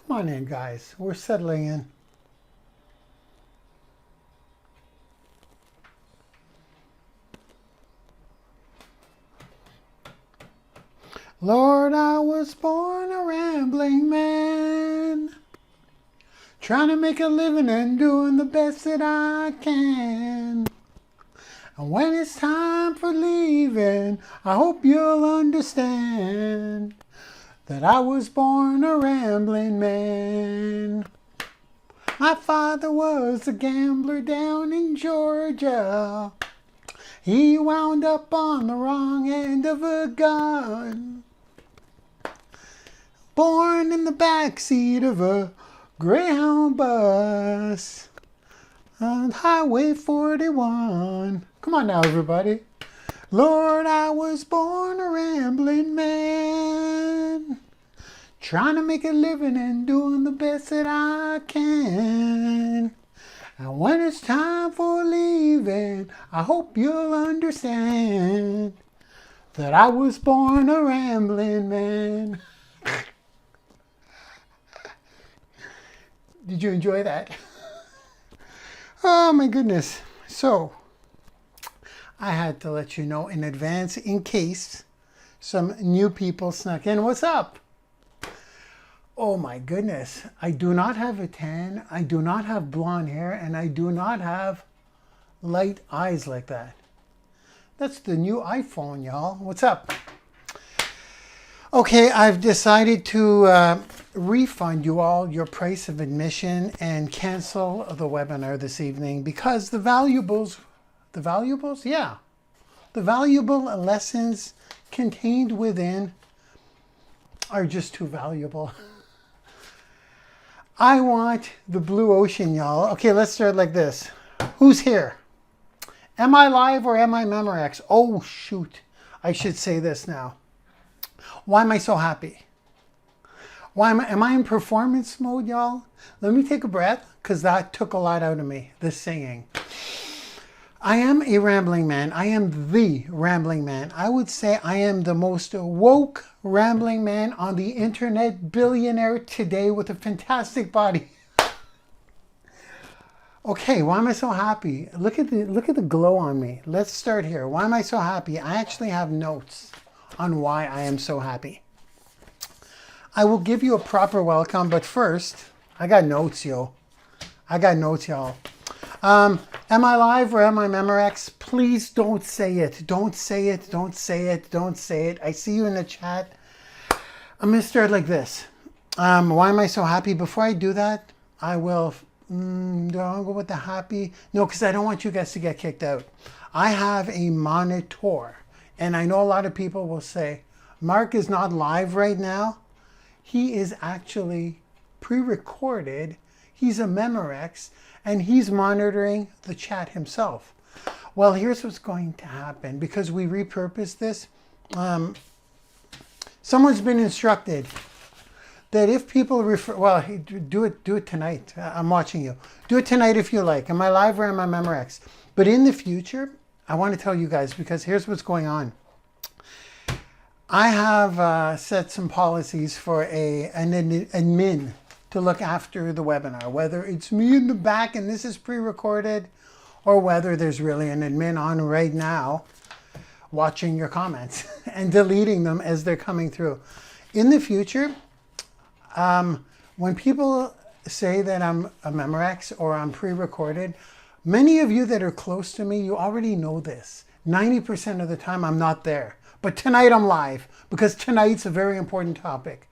Come on in, guys. We're settling in. Lord, I was born a rambling man, trying to make a living and doing the best that I can. And when it's time for leaving, I hope you'll understand that I was born a rambling man. My father was a gambler down in Georgia. He wound up on the wrong end of a gun. Born in the backseat of a Greyhound bus on Highway 41. Come on now, everybody. Lord, I was born a rambling man, trying to make a living and doing the best that I can. And when it's time for leaving, I hope you'll understand that I was born a rambling man. Did you enjoy that? Oh my goodness. So, I had to let you know in advance in case some new people snuck in. What's up? Oh my goodness. I do not have a tan. I do not have blonde hair. And I do not have light eyes like that. That's the new iPhone, y'all. What's up? Okay, I've decided to refund you all your price of admission and cancel the webinar this evening because the valuable lessons contained within are just too valuable. I want the blue ocean, y'all. Okay, let's start like this. Who's here? Am I live or am I Memorex? Oh, shoot. I should say this now. Why am I so happy? Am I in performance mode, y'all? Let me take a breath, because that took a lot out of me, the singing. I am a rambling man. I am the rambling man. I would say I am the most woke rambling man on the internet, billionaire today with a fantastic body. Okay, why am I so happy? Look at the glow on me. Let's start here. Why am I so happy? I actually have notes on why I am so happy. I will give you a proper welcome, but first, I got notes, yo. I got notes, y'all. Am I live or am I Memorex? Please don't say it. Don't say it. Don't say it. Don't say it. I see you in the chat. I'm going to start like this. Why am I so happy? Before I do that, I will... do I go with the happy? No, because I don't want you guys to get kicked out. I have a monitor. And I know a lot of people will say, Mark is not live right now. He is actually pre-recorded. He's a Memorex, and he's monitoring the chat himself. Well, here's what's going to happen. Because we repurposed this, someone's been instructed that if people refer, well, do it tonight. I'm watching you. Do it tonight if you like. Am I live or am I Memorex? But in the future, I want to tell you guys, because here's what's going on. I have set some policies for an admin to look after the webinar, whether it's me in the back and this is pre-recorded, or whether there's really an admin on right now watching your comments and deleting them as they're coming through. In the future, when people say that I'm a Memorex or I'm pre-recorded, many of you that are close to me, you already know this. 90% of the time I'm not there. But tonight I'm live because tonight's a very important topic.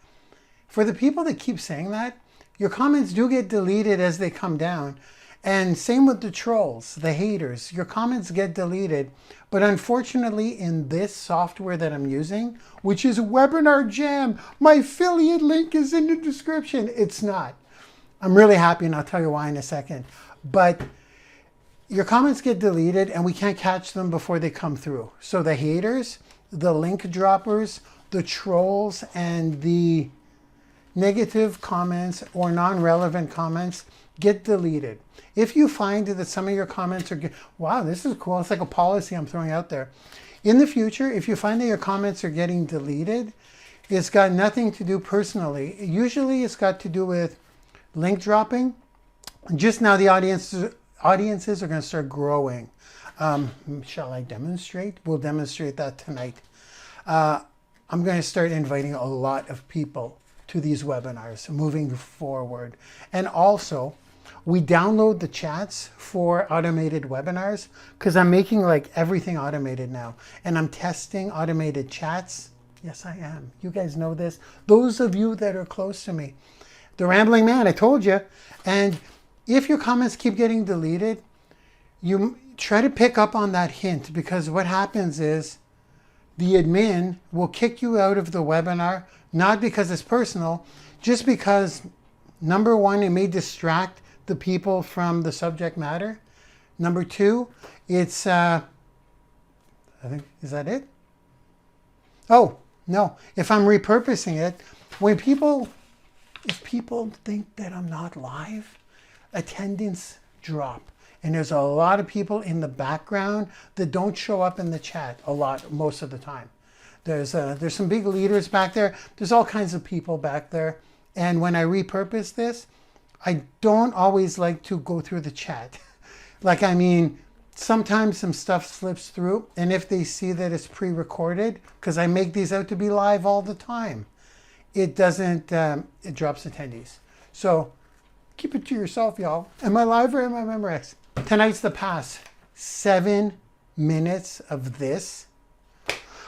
For the people that keep saying that, your comments do get deleted as they come down. And same with the trolls, the haters. Your comments get deleted. But unfortunately, in this software that I'm using, which is Webinar Jam, my affiliate link is in the description. It's not. I'm really happy, and I'll tell you why in a second. But your comments get deleted, and we can't catch them before they come through. So the haters, the link droppers, the trolls, and the negative comments or non-relevant comments get deleted. If you find that some of your comments are, wow, this is cool. It's like a policy I'm throwing out there. In the future, if you find that your comments are getting deleted, It's got nothing to do personally. Usually it's got to do with link dropping. Just now the audiences are going to start growing. Shall I demonstrate? We'll demonstrate that tonight. I'm going to start inviting a lot of people to these webinars moving forward. And also, we download the chats for automated webinars because I'm making like everything automated now. And I'm testing automated chats. Yes, I am. You guys know this. Those of you that are close to me. The Rambling Man, I told you. And if your comments keep getting deleted, you try to pick up on that hint, because what happens is the admin will kick you out of the webinar, not because it's personal, just because, number one, it may distract the people from the subject matter. Number two, it's, I think, is that it? Oh, no. If I'm repurposing it, if people think that I'm not live, attendance drop. And there's a lot of people in the background that don't show up in the chat most of the time. There's some big leaders back there. There's all kinds of people back there. And when I repurpose this, I don't always like to go through the chat. Sometimes some stuff slips through. And if they see that it's pre-recorded, because I make these out to be live all the time, it doesn't, it drops attendees. So keep it to yourself, y'all. Am I live or am I Memorex? Tonight's the pass. 7 minutes of this.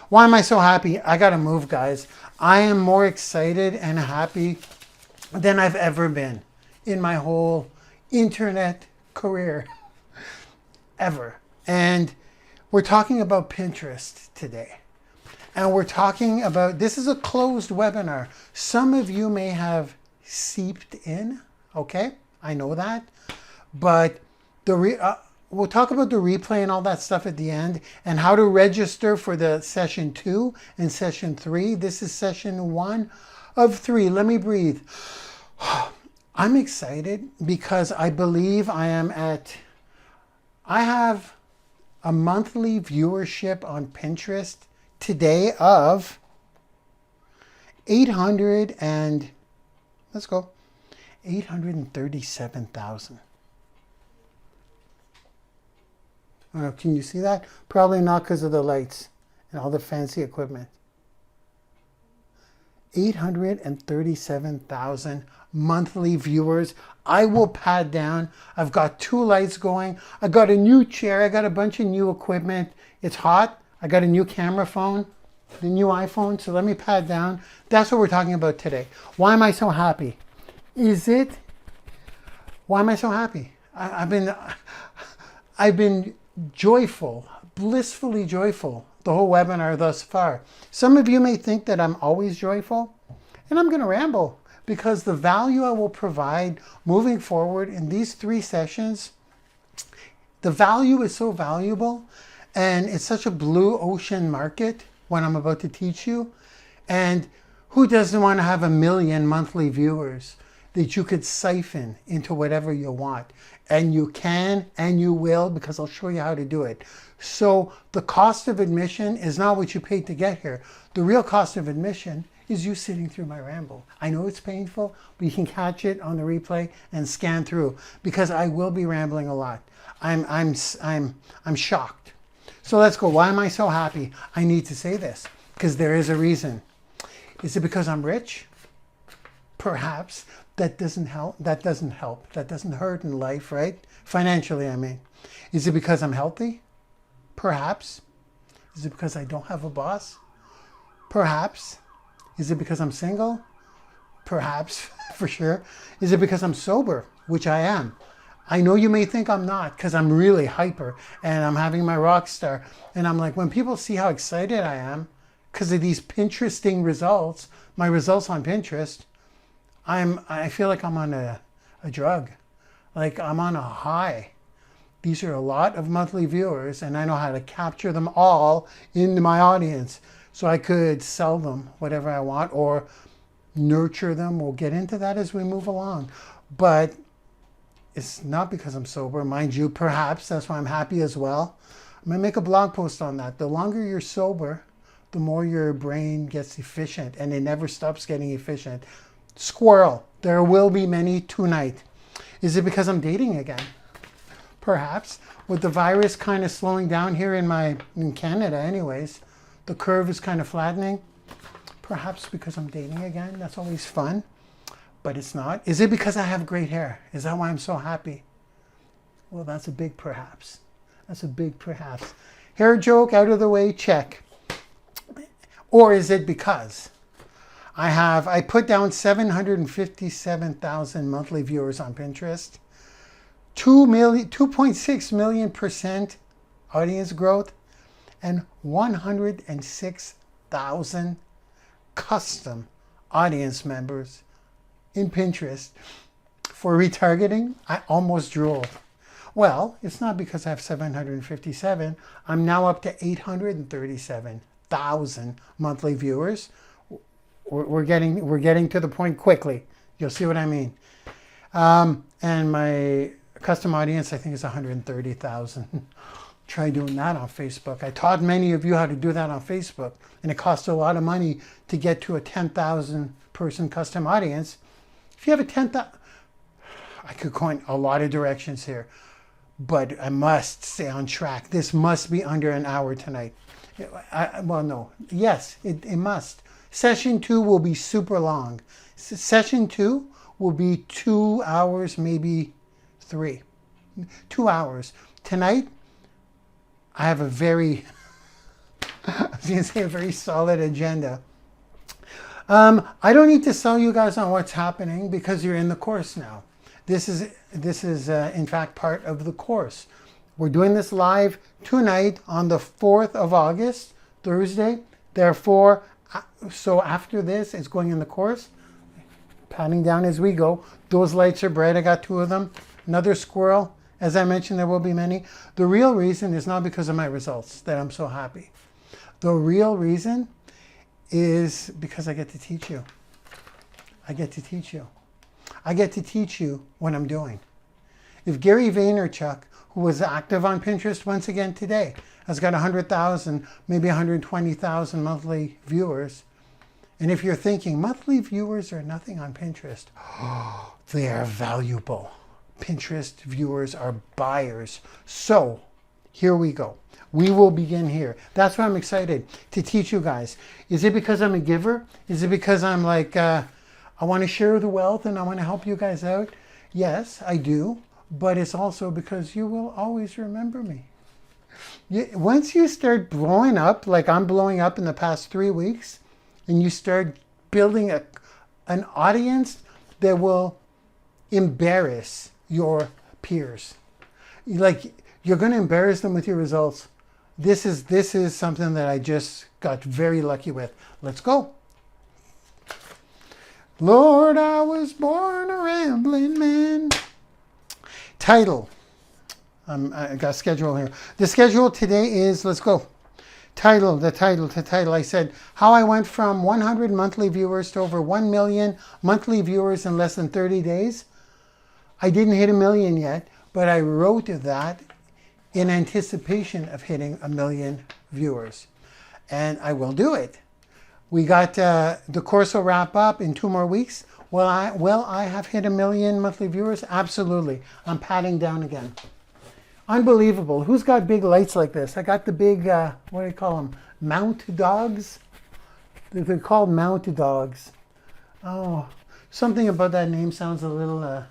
Why am I so happy? I gotta move, guys. I am more excited and happy than I've ever been in my whole internet career. Ever. And we're talking about Pinterest today. And we're talking about, this is a closed webinar. Some of you may have seeped in, okay? I know that. But we'll talk about the replay and all that stuff at the end, and how to register for the session 2 and session 3. This is session 1 of 3. Let me breathe. I'm excited because I believe I have a monthly viewership on Pinterest today of 837,000. Can you see that? Probably not because of the lights and all the fancy equipment. 837,000 monthly viewers. I will pad down. I've got 2 lights going. I got a new chair. I got a bunch of new equipment. It's hot. I got a new camera phone, the new iPhone. So let me pad down. That's what we're talking about today. Why am I so happy? Why am I so happy? I've been joyful, blissfully joyful the whole webinar thus far. Some of you may think that I'm always joyful, and I'm going to ramble because the value I will provide moving forward in these 3 sessions, the value is so valuable, and it's such a blue ocean market what I'm about to teach you. And who doesn't want to have 1 million monthly viewers that you could siphon into whatever you want? And you can, and you will, because I'll show you how to do it. So the cost of admission is not what you paid to get here. The real cost of admission is you sitting through my ramble. I know it's painful, but you can catch it on the replay and scan through, because I will be rambling a lot. I'm shocked. So let's go. Why am I so happy? I need to say this because there is a reason. Is it because I'm rich? Perhaps. That doesn't help. That doesn't help. That doesn't hurt in life, right? Financially, I mean. Is it because I'm healthy? Perhaps. Is it because I don't have a boss? Perhaps. Is it because I'm single? Perhaps, for sure. Is it because I'm sober? Which I am. I know you may think I'm not, because I'm really hyper and I'm having my rock star. And I'm like, when people see how excited I am because of these Pinteresting results, my results on Pinterest, I feel like I'm on a drug. Like I'm on a high. These are a lot of monthly viewers, and I know how to capture them all into my audience. So I could sell them whatever I want or nurture them. We'll get into that as we move along. But it's not because I'm sober, mind you. Perhaps that's why I'm happy as well. I'm going to make a blog post on that. The longer you're sober, the more your brain gets efficient, and it never stops getting efficient. Squirrel, there will be many tonight. Is it because I'm dating again? Perhaps. With the virus kind of slowing down here in Canada anyways, the curve is kind of flattening. Perhaps because I'm dating again. That's always fun, but it's not. Is it because I have great hair? Is that why I'm so happy? Well, that's a big perhaps. That's a big perhaps. Hair joke out of the way, check. Or is it because I put down 757,000 monthly viewers on Pinterest, 2.6 million % audience growth, and 106,000 custom audience members in Pinterest for retargeting? I almost drooled. Well, it's not because I have 757. I'm now up to 837,000 monthly viewers. We're getting to the point quickly. You'll see what I mean. And my custom audience, I think, is 130,000. Try doing that on Facebook. I taught many of you how to do that on Facebook, and it costs a lot of money to get to a 10,000 person custom audience. If you have a 10,000, I could go in a lot of directions here, but I must stay on track. This must be under an hour tonight. Well, no. Yes, it must. Session 2 will be super long. Session 2 will be 2 hours, maybe 3. 2 hours. Tonight, I have a very, I was going to say a very solid agenda. I don't need to sell you guys on what's happening because you're in the course now. This is in fact part of the course. We're doing this live tonight on the 4th of August, Thursday. Therefore, so after this, it's going in the course. Patting down as we go. Those lights are bright. I got 2 of them. Another squirrel. As I mentioned, there will be many. The real reason is not because of my results that I'm so happy. The real reason is because I get to teach you. I get to teach you. I get to teach you what I'm doing. If Gary Vaynerchuk, who was active on Pinterest once again today, has got 100,000, maybe 120,000 monthly viewers, and if you're thinking monthly viewers are nothing on Pinterest, they are valuable. Pinterest viewers are buyers. So here we go. We will begin here. That's why I'm excited to teach you guys. Is it because I'm a giver? Is it because I'm like, I want to share the wealth and I want to help you guys out? Yes, I do. But it's also because you will always remember me. Once you start blowing up, like I'm blowing up in the past 3 weeks, and you start building an audience that will embarrass your peers. Like, you're going to embarrass them with your results. This is something that I just got very lucky with. Let's go. Lord, I was born a rambling man. Title. I got a schedule here. The schedule today is, let's go. The title. I said, how I went from 100 monthly viewers to over 1 million monthly viewers in less than 30 days. I didn't hit 1 million yet, but I wrote that in anticipation of hitting 1 million viewers. And I will do it. We got, the course will wrap up in 2 more weeks. Will I have hit 1 million monthly viewers? Absolutely. I'm patting down again. Unbelievable. Who's got big lights like this? I got the big, what do you call them? Mount dogs? They're called mount dogs. Oh, something about that name sounds a little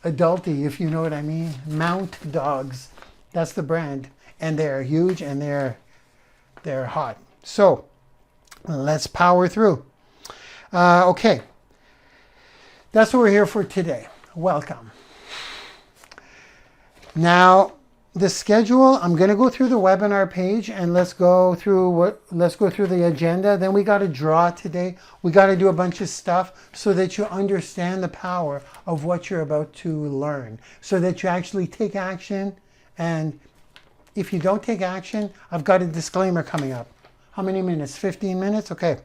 adulty, if you know what I mean. Mount dogs. That's the brand. And they're huge and they're hot. So let's power through. Okay. That's what we're here for today. Welcome. Now, the schedule, I'm going to go through the webinar page and let's go through the agenda. Then we got to draw today. We got to do a bunch of stuff so that you understand the power of what you're about to learn, so that you actually take action. And if you don't take action, I've got a disclaimer coming up. How many minutes? 15 minutes? Okay.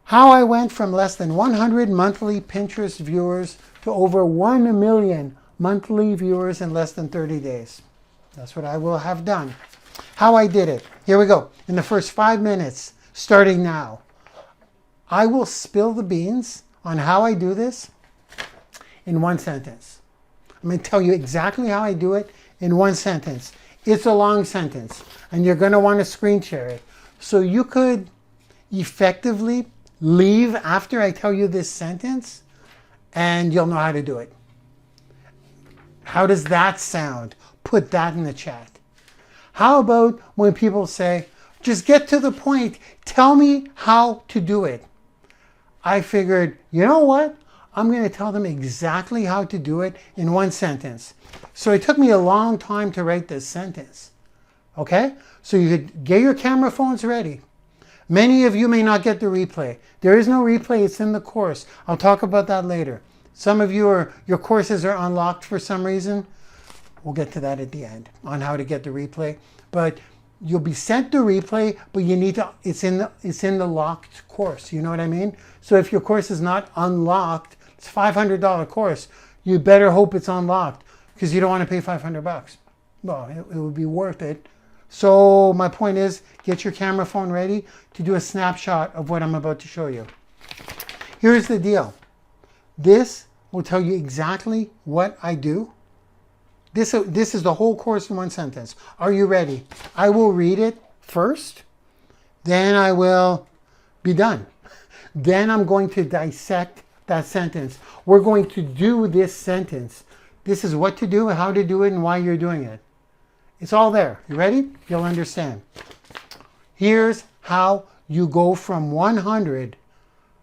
How I went from less than 100 monthly Pinterest viewers to over 1 million monthly viewers in less than 30 days. That's what I will have done. how I did it. Here we go. In the first 5 minutes, starting now, I will spill the beans on how I do this in one sentence. I'm going to tell you exactly how I do it in one sentence. It's a long sentence, and you're going to want to screen share it. So you could effectively leave after I tell you this sentence, and you'll know how to do it. How does that sound? Put that in the chat. How about when people say, just get to the point, tell me how to do it? I figured, you know what? I'm going to tell them exactly how to do it in one sentence. So it took me a long time to write this sentence. Okay? So you could get your camera phones ready. Many of you may not get the replay. There is no replay, it's in the course. I'll talk about that later. Some of you your courses are unlocked for some reason. We'll get to that at the end on how to get the replay. But you'll be sent the replay, but you need to, it's in the locked course. You know what I mean? So if your course is not unlocked, it's a $500 course. You better hope it's unlocked because you don't want to pay $500. Well, it would be worth it. So my point is, get your camera phone ready to do a snapshot of what I'm about to show you. Here's the deal. This will tell you exactly what I do. This is the whole course in one sentence. Are you ready? I will read it first, then I will be done. Then I'm going to dissect that sentence. We're going to do this sentence. This is what to do, how to do it, and why you're doing it. It's all there. You ready? You'll understand. Here's how you go from 100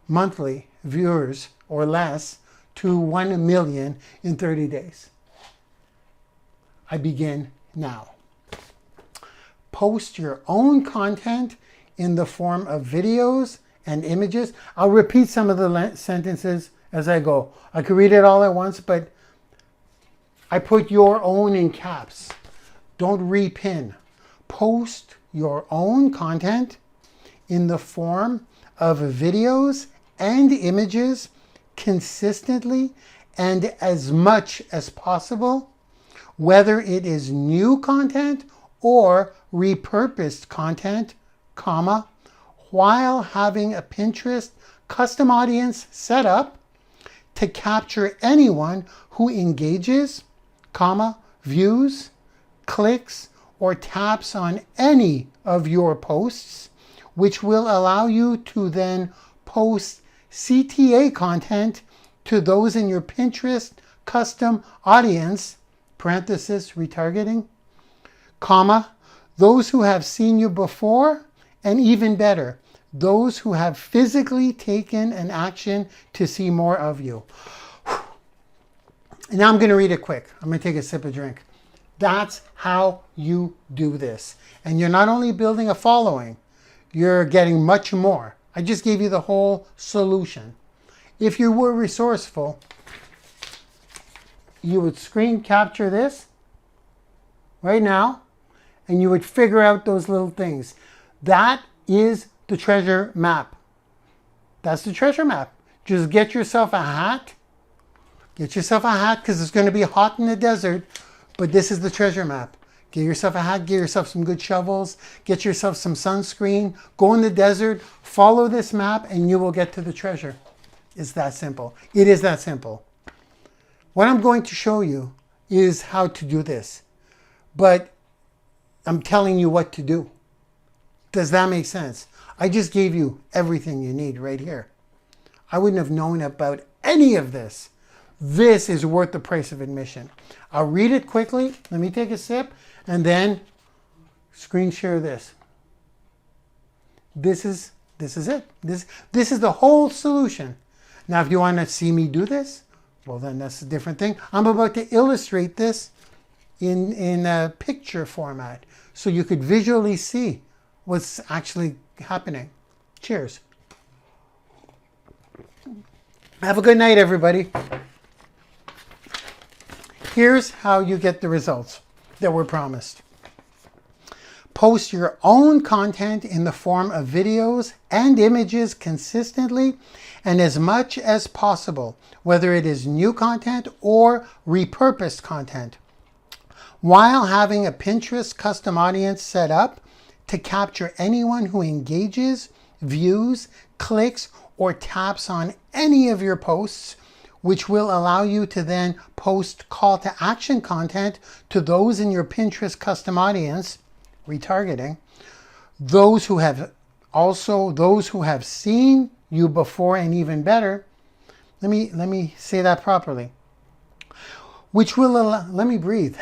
monthly viewers or less to 1 million in 30 days. I begin now. Post your own content in the form of videos and images. I'll repeat some of the sentences as I go. I could read it all at once, but I put your own in caps. Don't repin. Post your own content in the form of videos and images consistently and as much as possible, whether it is new content or repurposed content, comma, while having a Pinterest custom audience set up to capture anyone who engages, comma, views, clicks, or taps on any of your posts, which will allow you to then post CTA content to those in your Pinterest custom audience, parenthesis, retargeting, comma, those who have seen you before, and even better, those who have physically taken an action to see more of you. And now I'm going to read it quick. I'm going to take a sip of drink. That's how you do this. And you're not only building a following, you're getting much more. I just gave you the whole solution. If you were resourceful, you would screen capture this right now, and you would figure out those little things. That is the treasure map. That's the treasure map. Just get yourself a hat. Get yourself a hat because it's going to be hot in the desert, but this is the treasure map. Get yourself a hat, get yourself some good shovels, get yourself some sunscreen, go in the desert, follow this map, and you will get to the treasure. It's that simple. It is that simple. What I'm going to show you is how to do this, but I'm telling you what to do. Does that make sense? I just gave you everything you need right here. I wouldn't have known about any of this. This is worth the price of admission. I'll read it quickly. Let me take a sip and then screen share this. This is it. This is the whole solution. Now, if you want to see me do this, well, then that's a different thing. I'm about to illustrate this in a picture format so you could visually see what's actually happening. Cheers. Have a good night, everybody. Here's how you get the results that were promised. Post your own content in the form of videos and images consistently and as much as possible, whether it is new content or repurposed content, while having a Pinterest custom audience set up to capture anyone who engages, views, clicks, or taps on any of your posts, which will allow you to then post call to action content to those in your Pinterest custom audience, retargeting, those who have seen you before, and even better, let me say that properly, which will allow, let me breathe,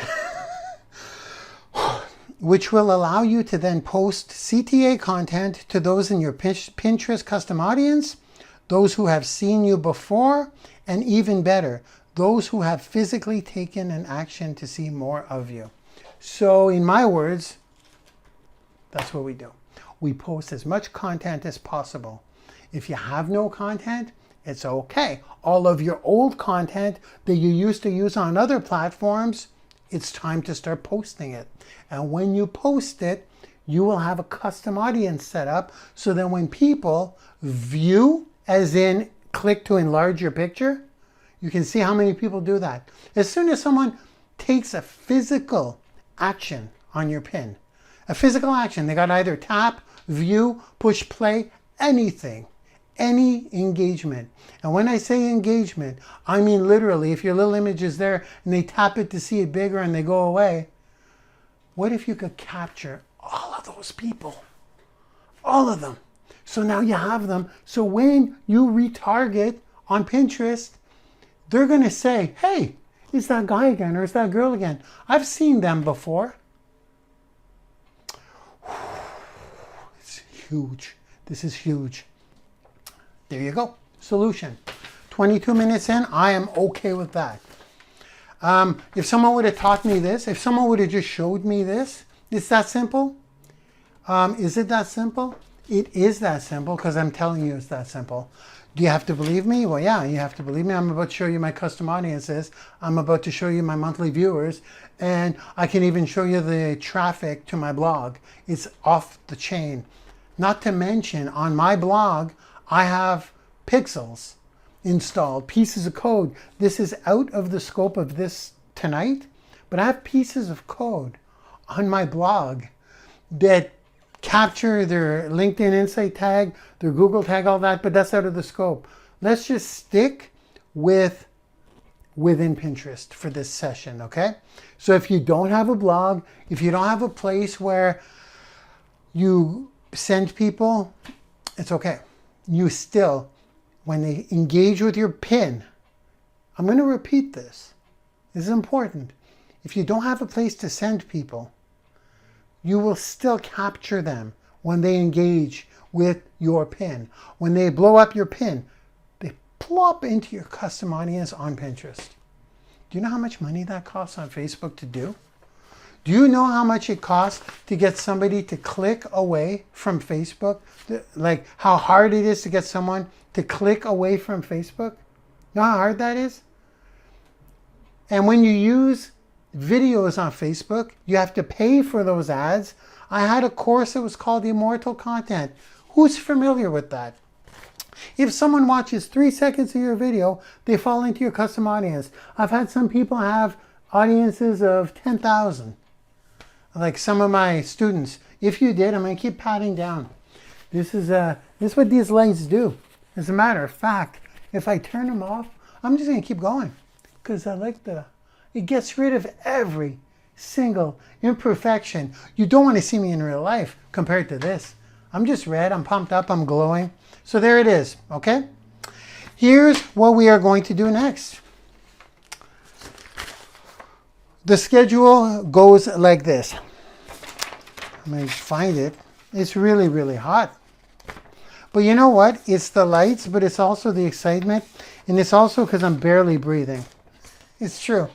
which will allow you to then post CTA content to those in your Pinterest custom audience, those who have seen you before, and even better, those who have physically taken an action to see more of you. So in my words, that's what we do. We post as much content as possible. If you have no content, it's okay. All of your old content that you used to use on other platforms, it's time to start posting it. And when you post it, you will have a custom audience set up so that when people view, as in click to enlarge your picture, you can see how many people do that. As soon as someone takes a physical action on your pin, a physical action, they got either tap, view, push play, anything, any engagement. And when I say engagement, I mean literally, if your little image is there and they tap it to see it bigger and they go away, what if you could capture all of those people? All of them. So now you have them. So when you retarget on Pinterest, they're going to say, hey, it's that guy again or it's that girl again. I've seen them before. It's huge. This is huge. There you go. Solution. 22 minutes in, I am okay with that. If someone would have taught me this, if someone would have just showed me this, it's that simple. Is it that simple? It is that simple because I'm telling you it's that simple. Do you have to believe me? Well, yeah, you have to believe me. I'm about to show you my custom audiences. I'm about to show you my monthly viewers. And I can even show you the traffic to my blog. It's off the chain. Not to mention, on my blog, I have pixels installed, pieces of code. This is out of the scope of this tonight, but I have pieces of code on my blog that capture their LinkedIn Insight tag, their Google tag, all that, but that's out of the scope. Let's just stick within Pinterest for this session, okay? So if you don't have a blog, if you don't have a place where you send people, it's okay. You still, when they engage with your pin, I'm going to repeat this. This is important. If you don't have a place to send people, you will still capture them when they engage with your pin. When they blow up your pin, they plop into your custom audience on Pinterest. Do you know how much money that costs on Facebook to do? Do you know how much it costs to get somebody to click away from Facebook? Like how hard it is to get someone to click away from Facebook? You know how hard that is? And when you use videos on Facebook, you have to pay for those ads. I had a course that was called Immortal Content. Who's familiar with that? If someone watches 3 seconds of your video, they fall into your custom audience. I've had some people have audiences of 10,000. Like some of my students. If you did, I'm going to keep patting down. This is what these lights do. As a matter of fact, if I turn them off, I'm just going to keep going. Because I like it gets rid of every single imperfection. You don't want to see me in real life compared to this. I'm just red, I'm pumped up, I'm glowing. So there it is, okay? Here's what we are going to do next. The schedule goes like this. I'm going to find it. It's really, really hot. But you know what? It's the lights, but it's also the excitement. And it's also because I'm barely breathing. It's true.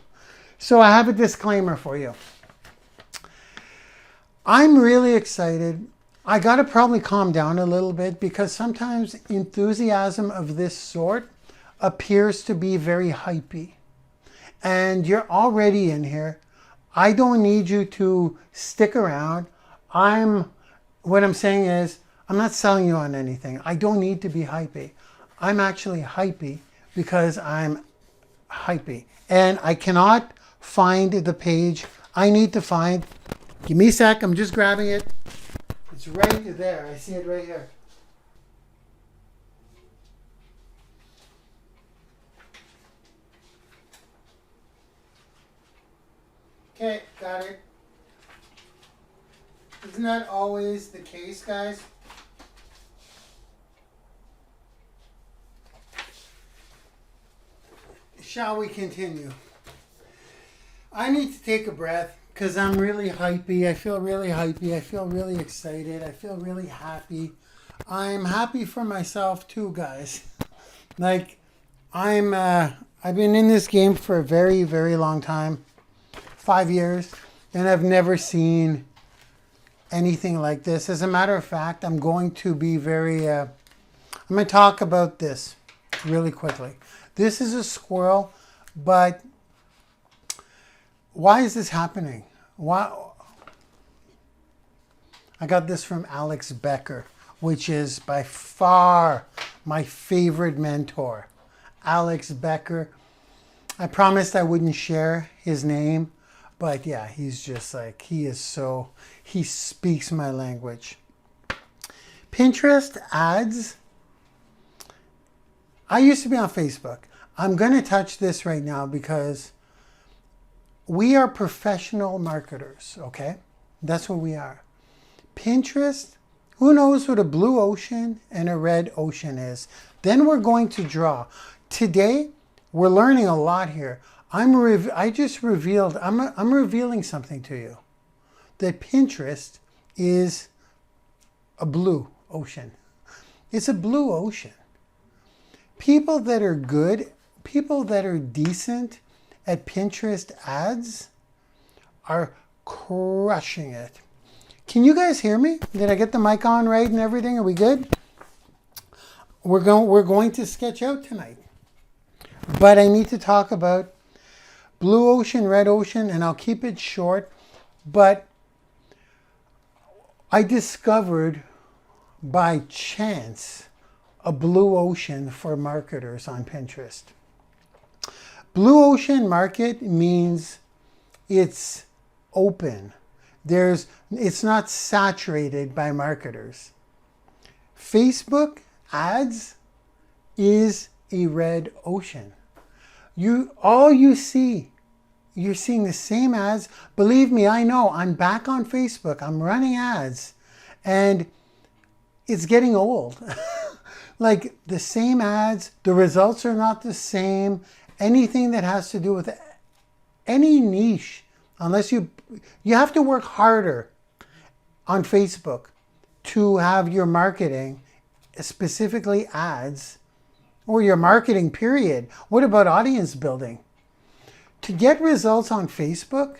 So I have a disclaimer for you. I'm really excited. I got to probably calm down a little bit because sometimes enthusiasm of this sort appears to be very hypey. And you're already in here. I don't need you to stick around. What I'm saying is, I'm not selling you on anything. I don't need to be hypey. I'm actually hypey because I'm hypey. And I cannot find the page I need to find, give me a sec, I'm just grabbing it. It's right there. I see it right here. Okay, got it. Isn't that always the case, guys? Shall we continue? I need to take a breath because I'm really hypey. I feel really hypey. I feel really excited. I feel really happy. I'm happy for myself too, guys. Like, I've been in this game for a very, very long time. 5 years. And I've never seen anything like this. As a matter of fact, I'm going to be I'm going to talk about this really quickly. This is a squirrel, but why is this happening? Why? I got this from Alex Becker, which is by far my favorite mentor. Alex Becker. I promised I wouldn't share his name, but yeah, he's just like, he speaks my language. Pinterest ads. I used to be on Facebook. I'm going to touch this right now because we are professional marketers, okay? That's what we are. Pinterest, who knows what a blue ocean and a red ocean is? Then we're going to draw. Today, we're learning a lot here. I'm revealing something to you. That Pinterest is a blue ocean. It's a blue ocean. People that are good, people that are decent at Pinterest ads are crushing it. Can you guys hear me? Did I get the mic on right and everything? Are we good? We're going to sketch out tonight. But I need to talk about blue ocean, red ocean, and I'll keep it short. But I discovered by chance a blue ocean for marketers on Pinterest. Blue ocean market means it's open. It's not saturated by marketers. Facebook ads is a red ocean. You're seeing the same ads. Believe me, I know. I'm back on Facebook. I'm running ads and it's getting old. Like the same ads, the results are not the same. Anything that has to do with any niche, unless you have to work harder on Facebook to have your marketing, specifically ads, or your marketing period. What about audience building? To get results on Facebook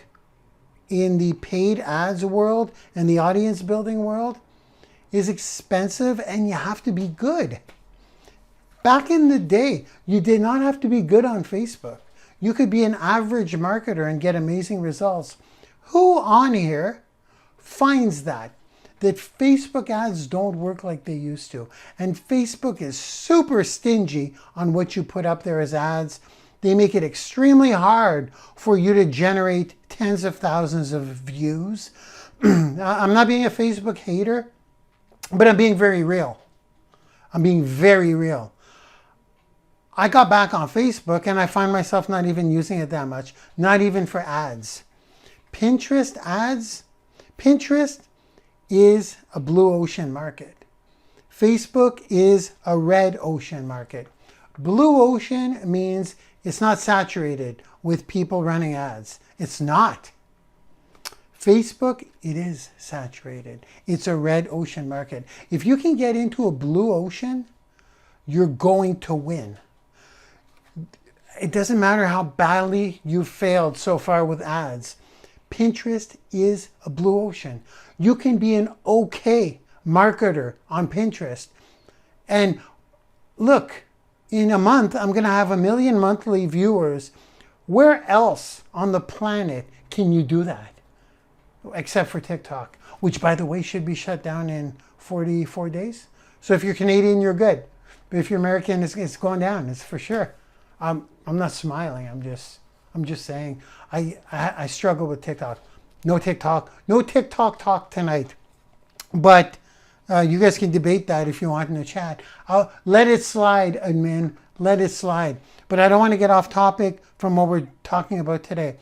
in the paid ads world and the audience building world is expensive, and you have to be good. Back in the day, you did not have to be good on Facebook. You could be an average marketer and get amazing results. Who on here finds that Facebook ads don't work like they used to? And Facebook is super stingy on what you put up there as ads. They make it extremely hard for you to generate tens of thousands of views. I'm not being a Facebook hater, but I'm being very real. I'm being very real. I got back on Facebook and I find myself not even using it that much, not even for ads. Pinterest ads, Pinterest is a blue ocean market. Facebook is a red ocean market. Blue ocean means it's not saturated with people running ads. It's not. Facebook, it is saturated. It's a red ocean market. If you can get into a blue ocean, you're going to win. It doesn't matter how badly you've failed so far with ads. Pinterest is a blue ocean. You can be an okay marketer on Pinterest. And look, in a month, I'm going to have 1 million monthly viewers. Where else on the planet can you do that? Except for TikTok, which, by the way, should be shut down in 44 days. So if you're Canadian, you're good. But if you're American, it's going down. It's for sure. I'm not smiling. I'm just saying, I struggle with TikTok. No TikTok, no TikTok talk tonight. But you guys can debate that if you want in the chat. I'll let it slide, admin. Let it slide. But I don't want to get off topic from what we're talking about today.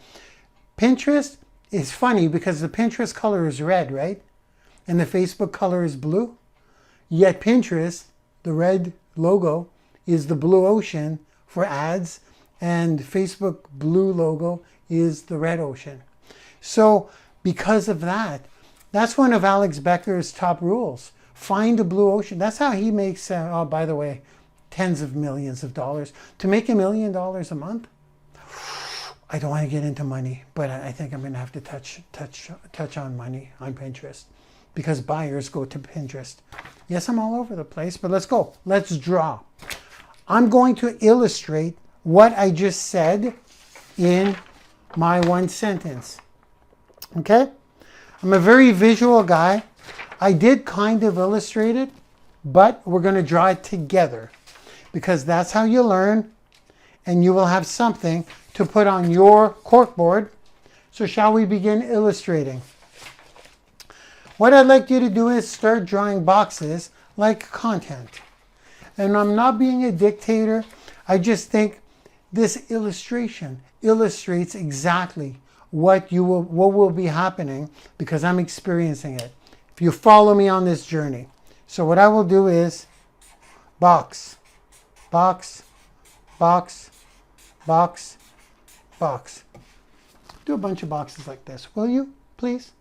Pinterest is funny because the Pinterest color is red, right? And the Facebook color is blue. Yet Pinterest, the red logo, is the blue ocean for ads. And Facebook blue logo is the red ocean. So because of that, that's one of Alex Becker's top rules. Find a blue ocean. That's how he makes, oh, by the way, tens of millions of dollars. To make $1 million a month, I don't want to get into money, but I think I'm going to have to touch on money on Pinterest because buyers go to Pinterest. Yes, I'm all over the place, but let's go. Let's draw. I'm going to illustrate what I just said in my one sentence. Okay? I'm a very visual guy. I did kind of illustrate it, but we're going to draw it together because that's how you learn and you will have something to put on your corkboard. So shall we begin illustrating? What I'd like you to do is start drawing boxes like content. And I'm not being a dictator. I just think this illustration illustrates exactly what will be happening because I'm experiencing it. If you follow me on this journey. So what I will do is box, box, box, box, box. Do a bunch of boxes like this, will you, please?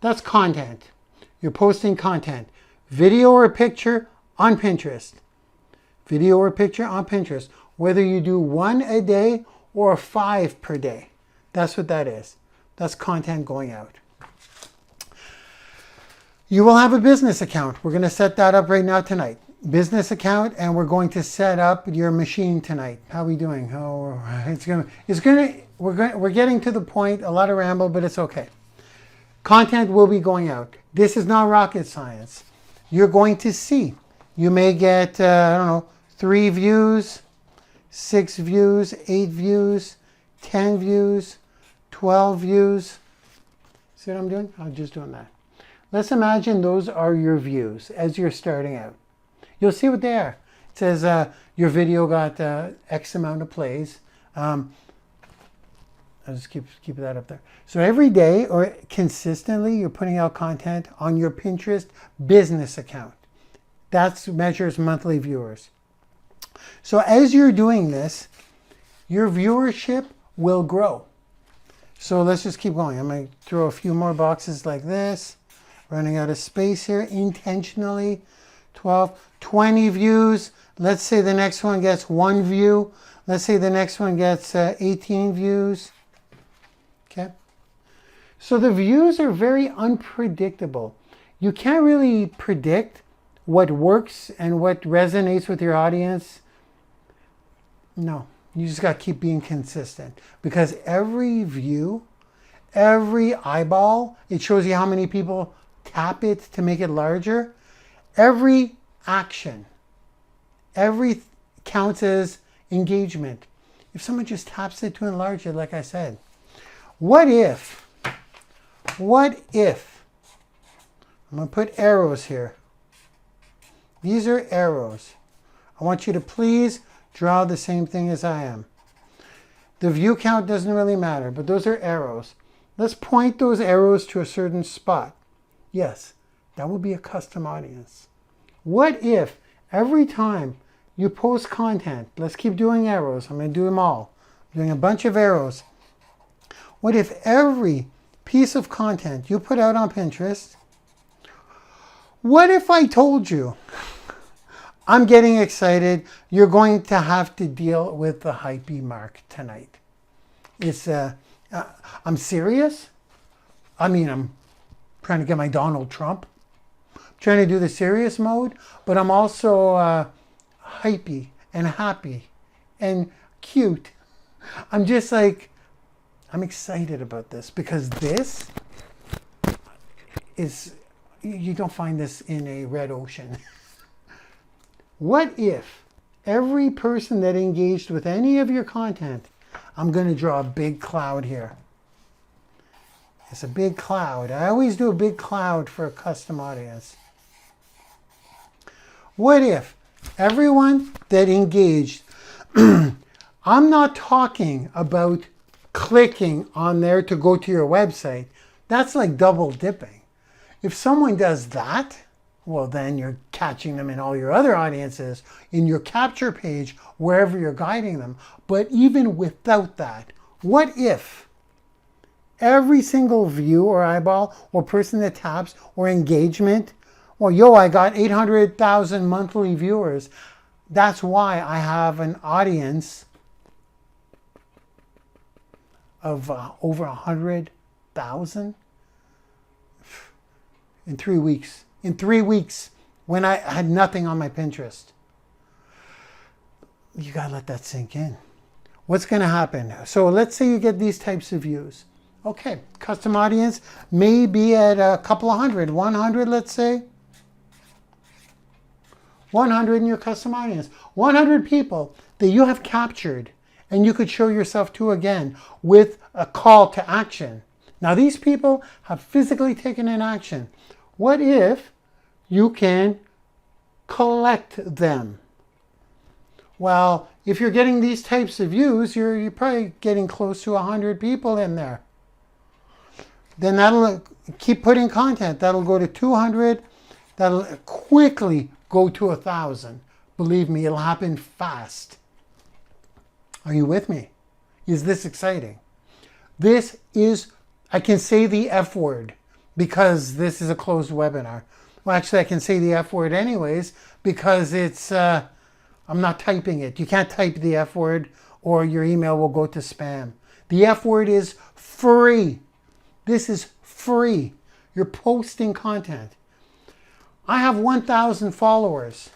That's content. You're posting content. Video or picture on Pinterest. Video or picture on Pinterest. Whether you do 1 a day or 5 per day. That's what that is. That's content going out. You will have a business account. We're going to set that up right now tonight. Business account, and we're going to set up your machine tonight. How are we doing? Oh, we're getting to the point. A lot of ramble, but it's okay. Content will be going out. This is not rocket science. You're going to see. You may get, 3 views, 6 views, 8 views, 10 views, 12 views. See what I'm doing? I'm just doing that. Let's imagine those are your views as you're starting out. You'll see what they are. It says your video got X amount of plays. I'll just keep that up there. So every day or consistently, you're putting out content on your Pinterest business account. That measures monthly viewers. So as you're doing this, your viewership will grow. So let's just keep going. I'm going to throw a few more boxes like this. Running out of space here intentionally. 12, 20 views. Let's say the next one gets 1 view. Let's say the next one gets 18 views. Okay. So the views are very unpredictable. You can't really predict what works and what resonates with your audience. No, you just got to keep being consistent because every view, every eyeball, it shows you how many people tap it to make it larger. Every action, every counts as engagement. If someone just taps it to enlarge it, like I said, what if, I'm going to put arrows here. These are arrows. I want you to please draw the same thing as I am. The view count doesn't really matter, but those are arrows. Let's point those arrows to a certain spot. Yes, that will be a custom audience. What if every time you post content, let's keep doing arrows. I'm going to do them all. I'm doing a bunch of arrows. What if every piece of content you put out on Pinterest, what if I told you, I'm getting excited, you're going to have to deal with the hypey mark tonight. It's, I'm serious. I mean, I'm trying to get my Donald Trump. I'm trying to do the serious mode, but I'm also hypey and happy and cute. I'm just like, I'm excited about this because this is, you don't find this in a red ocean. What if every person that engaged with any of your content, I'm going to draw a big cloud here. It's a big cloud. I always do a big cloud for a custom audience. What if everyone that engaged, I'm not talking about clicking on there to go to your website. That's like double dipping. If someone does that, well, then you're catching them in all your other audiences, in your capture page, wherever you're guiding them. But even without that, what if every single view or eyeball or person that taps or engagement, well, yo, I got 800,000 monthly viewers. That's why I have an audience of over 100,000 in 3 weeks. In 3 weeks, when I had nothing on my Pinterest. You gotta let that sink in. What's gonna happen? So let's say you get these types of views. Okay, custom audience may be at a couple of hundred, 100, let's say. 100 in your custom audience. 100 people that you have captured and you could show yourself to again with a call to action. Now these people have physically taken an action. What if you can collect them? Well, if you're getting these types of views, you're probably getting close to 100 people in there. Then that'll keep putting content. That'll go to 200. That'll quickly go to 1,000. Believe me, it'll happen fast. Are you with me? Is this exciting? This is, I can say the F word because this is a closed webinar. Well, actually, I can say the F word anyways because it's, I'm not typing it. You can't type the F word or your email will go to spam. The F word is free. This is free. You're posting content. I have 1,000 followers.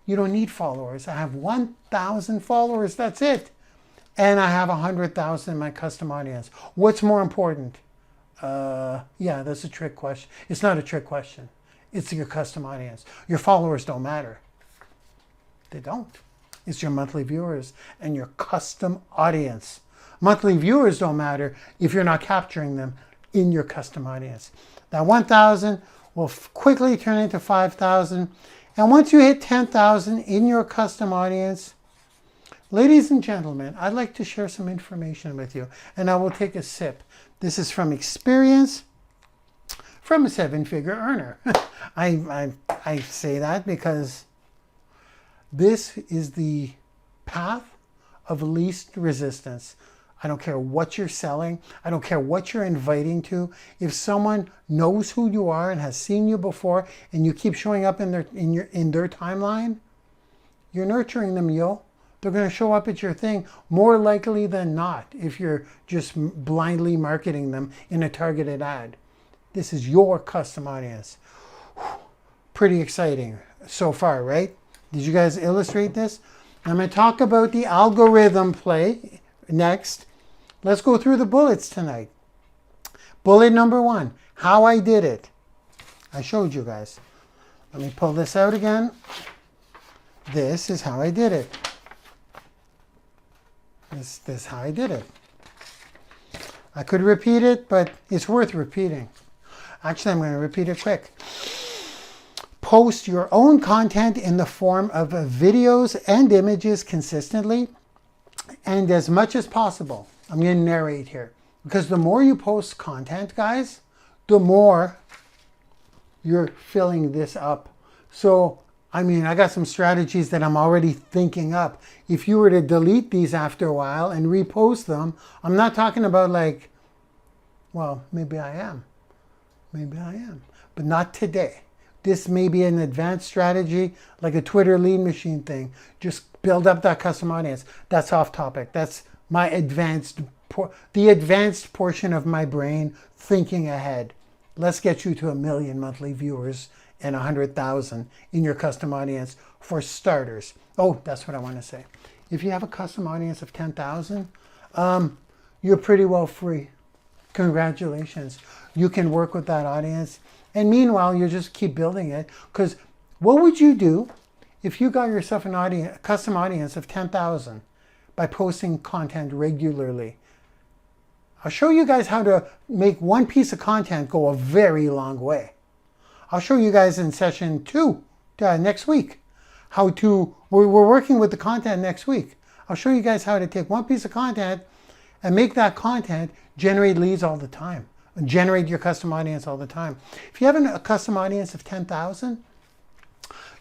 You don't need followers. I have 1,000 followers. That's it. And I have 100,000 in my custom audience. What's more important? Yeah, that's a trick question. It's not a trick question. It's your custom audience. Your followers don't matter. They don't. It's your monthly viewers and your custom audience. Monthly viewers don't matter if you're not capturing them in your custom audience. That 1,000 will quickly turn into 5,000. And once you hit 10,000 in your custom audience, ladies and gentlemen, I'd like to share some information with you. And I will take a sip. This is from experience from a 7-figure earner. I say that because this is the path of least resistance. I don't care what you're selling. I don't care what you're inviting to. If someone knows who you are and has seen you before and you keep showing up in their timeline, you're nurturing them, yo. They're going to show up at your thing more likely than not if you're just blindly marketing them in a targeted ad. This is your custom audience. Pretty exciting so far, right? Did you guys illustrate this? I'm going to talk about the algorithm play next. Let's go through the bullets tonight. Bullet number 1, how I did it. I showed you guys. Let me pull this out again. This is how I did it. This is how I did it. I could repeat it, but it's worth repeating. Actually, I'm going to repeat it quick. Post your own content in the form of videos and images consistently and as much as possible. I'm going to narrate here because the more you post content, guys, the more you're filling this up. So, I mean, I got some strategies that I'm already thinking up. If you were to delete these after a while and repost them, I'm not talking about like, well, maybe I am. Maybe I am, but not today. This may be an advanced strategy, like a Twitter lead machine thing. Just build up that custom audience. That's off topic. That's my the advanced portion of my brain thinking ahead. Let's get you to 1 million monthly viewers and 100,000 in your custom audience for starters. Oh, that's what I want to say. If you have a custom audience of 10,000, you're pretty well free. Congratulations. You can work with that audience. And meanwhile, you just keep building it. Because what would you do if you got yourself a custom audience of 10,000, by posting content regularly. I'll show you guys how to make one piece of content go a very long way. I'll show you guys in session 2 next week how to, we're working with the content next week. I'll show you guys how to take one piece of content and make that content generate leads all the time. Generate your custom audience all the time. If you have a custom audience of 10,000,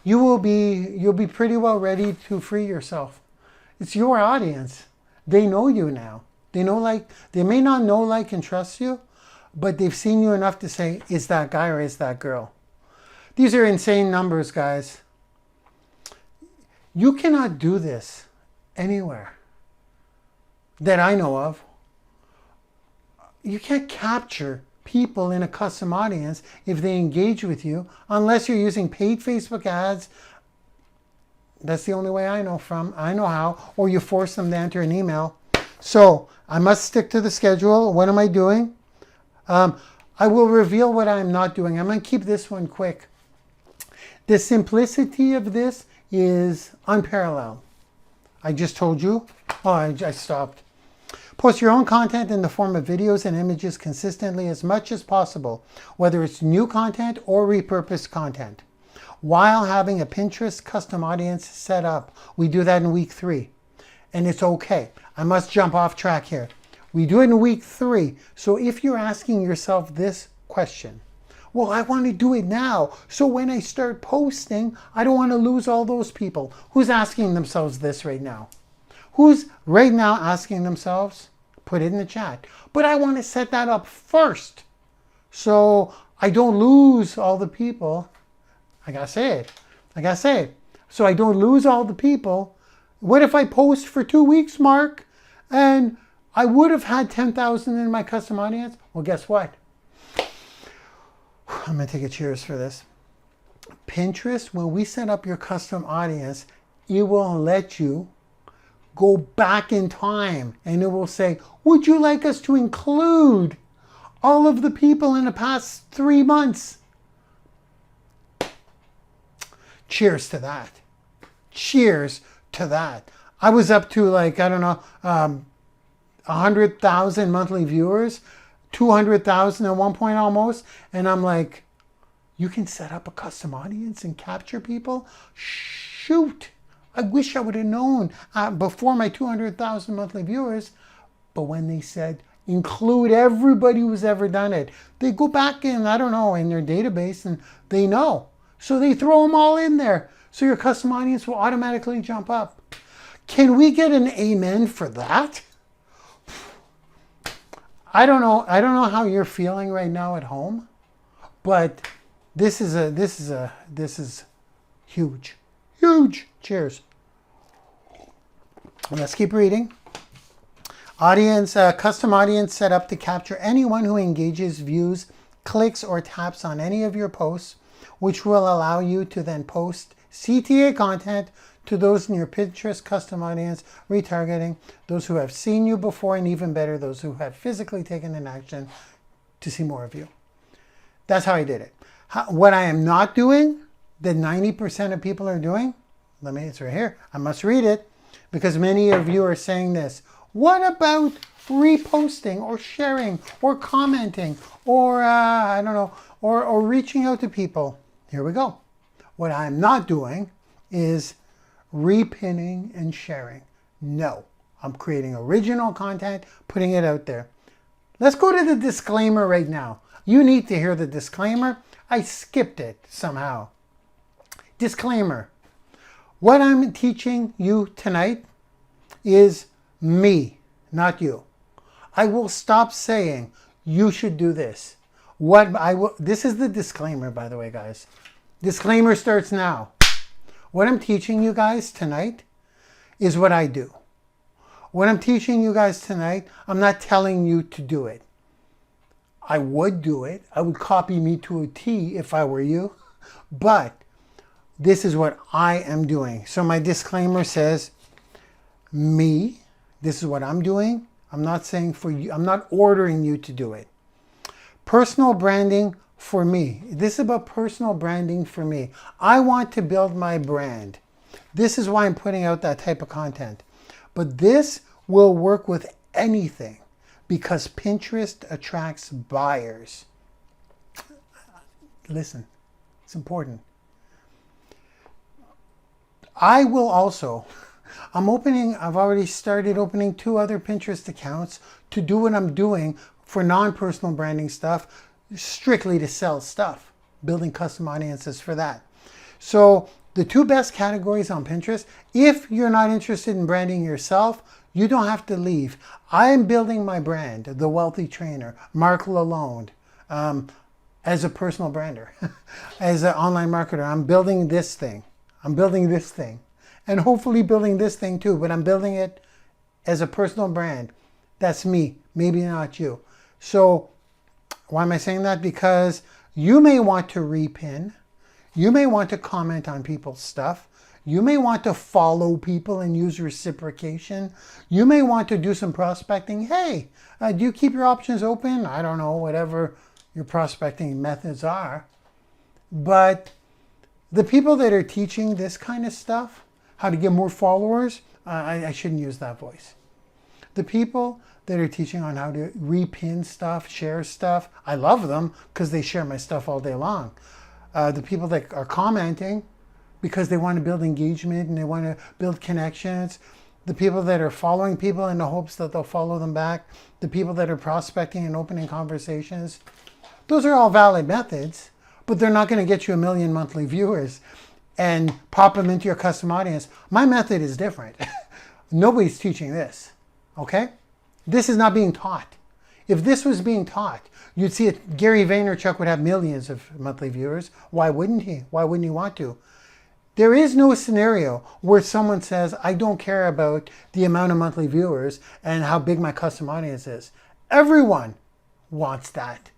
you'll be pretty well ready to free yourself. It's your audience. They know you now. They may not know, like, and trust you, but they've seen you enough to say, is that guy or is that girl? These are insane numbers, guys. You cannot do this anywhere that I know of. You can't capture people in a custom audience if they engage with you unless you're using paid Facebook ads. That's the only way I know how, or you force them to enter an email. So I must stick to the schedule. What am I doing? I will reveal what I'm not doing. I'm going to keep this one quick. The simplicity of this is unparalleled. I just told you. Oh, I stopped. Post your own content in the form of videos and images consistently as much as possible, whether it's new content or repurposed content, while having a Pinterest custom audience set up. We do that in week 3. And it's okay. I must jump off track here. We do it in week 3. So if you're asking yourself this question, well, I want to do it now, so when I start posting, I don't want to lose all those people. Who's asking themselves this right now? Who's right now asking themselves? Put it in the chat. But I want to set that up first, so I don't lose all the people. I gotta say it. So I don't lose all the people. What if I post for 2 weeks, Mark, and I would have had 10,000 in my custom audience? Well, guess what? I'm going to take a cheers for this. Pinterest, when we set up your custom audience, it will let you go back in time and it will say, would you like us to include all of the people in the past 3 months? Cheers to that. Cheers to that. I was up to, like, I don't know, 100,000 monthly viewers, 200,000 at one point almost. And I'm like, you can set up a custom audience and capture people? Shoot. I wish I would have known before my 200,000 monthly viewers. But when they said, include everybody who's ever done it, they go back in, I don't know, in their database and they know. So they throw them all in there. So your custom audience will automatically jump up. Can we get an amen for that? I don't know how you're feeling right now at home, but this is huge. Huge. Cheers. Let's keep reading. Custom audience set up to capture anyone who engages, views, clicks, or taps on any of your posts, which will allow you to then post CTA content to those in your Pinterest custom audience, retargeting those who have seen you before, and even better, those who have physically taken an action to see more of you. That's how I did it. What I am not doing, that 90% of people are doing, it's right here. I must read it because many of you are saying this. What about reposting or sharing or commenting or, I don't know, or reaching out to people? Here we go. What I'm not doing is repinning and sharing. No, I'm creating original content, putting it out there. Let's go to the disclaimer right now. You need to hear the disclaimer. I skipped it somehow. Disclaimer. What I'm teaching you tonight is me, not you. I will stop saying you should do this. This is the disclaimer, by the way, guys. Disclaimer starts now. What I'm teaching you guys tonight is what I do. What I'm teaching you guys tonight, I'm not telling you to do it. I would do it. I would copy me to a T if I were you. But this is what I am doing. So my disclaimer says, me, this is what I'm doing. I'm not saying for you, I'm not ordering you to do it. Personal branding for me. This is about personal branding for me. I want to build my brand. This is why I'm putting out that type of content. But this will work with anything because Pinterest attracts buyers. Listen, it's important. I've already started opening 2 other Pinterest accounts to do what I'm doing for non-personal branding stuff, strictly to sell stuff, building custom audiences for that. So the 2 best categories on Pinterest, if you're not interested in branding yourself, you don't have to leave. I am building my brand, The Wealthy Trainer, Marc Lalonde, as a personal brander, as an online marketer. I'm building this thing. And hopefully building this thing too, but I'm building it as a personal brand. That's me, maybe not you. So why am I saying that? Because you may want to repin, you may want to comment on people's stuff, you may want to follow people and use reciprocation, you may want to do some prospecting. Hey, do you keep your options open? I don't know, whatever your prospecting methods are. But the people that are teaching this kind of stuff, how to get more followers, I shouldn't use that voice. The people that are teaching on how to repin stuff, share stuff, I love them because they share my stuff all day long. The people that are commenting because they want to build engagement and they want to build connections. The people that are following people in the hopes that they'll follow them back. The people that are prospecting and opening conversations. Those are all valid methods, but they're not going to get you 1 million monthly viewers and pop them into your custom audience. My method is different. Nobody's teaching this, okay? This is not being taught. If this was being taught, you'd see it. Gary Vaynerchuk would have millions of monthly viewers. Why wouldn't he? Why wouldn't he want to? There is no scenario where someone says, I don't care about the amount of monthly viewers and how big my custom audience is. Everyone wants that.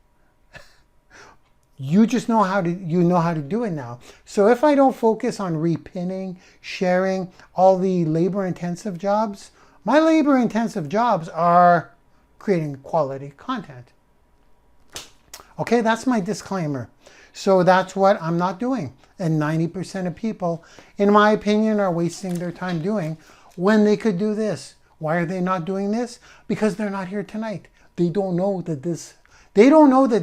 You just know how to do it now. So if I don't focus on repinning, sharing all the labor-intensive jobs, my labor-intensive jobs are creating quality content. Okay, that's my disclaimer. So that's what I'm not doing. And 90% of people, in my opinion, are wasting their time doing when they could do this. Why are they not doing this? Because they're not here tonight. They don't know that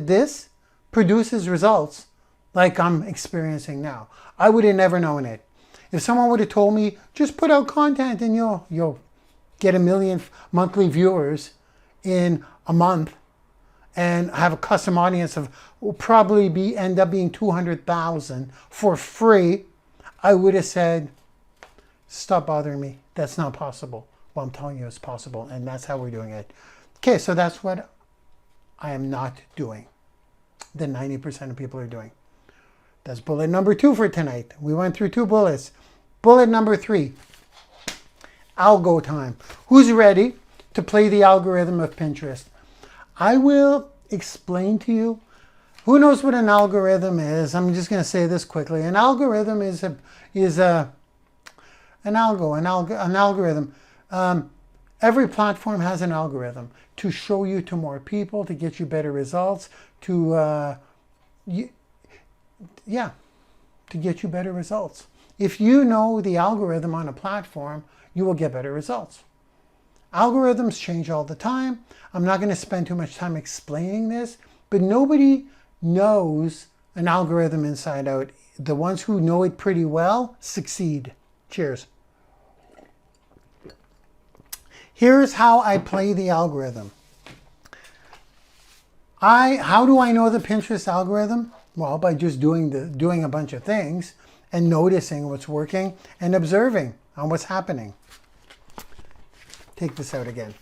this produces results like I'm experiencing now. I would have never known it. If someone would have told me, just put out content and you'll get 1 million monthly viewers in a month and have a custom audience of will probably end up being 200,000 for free, I would have said, stop bothering me. That's not possible. Well, I'm telling you it's possible, and that's how we're doing it. Okay, so that's what I am not doing. That 90% of people are doing. That's bullet number 2 for tonight. We went through 2 bullets. Bullet number 3, algo time. Who's ready to play the algorithm of Pinterest? I will explain to you. Who knows what an algorithm is? I'm just going to say this quickly. An algorithm is an algorithm. Every platform has an algorithm to show you to more people, to get you better results, to get you better results. If you know the algorithm on a platform, you will get better results. Algorithms change all the time. I'm not going to spend too much time explaining this, but nobody knows an algorithm inside out. The ones who know it pretty well succeed. Cheers. Here's how I play the algorithm. How do I know the Pinterest algorithm? Well, by just doing a bunch of things and noticing what's working and observing on what's happening. Take this out again.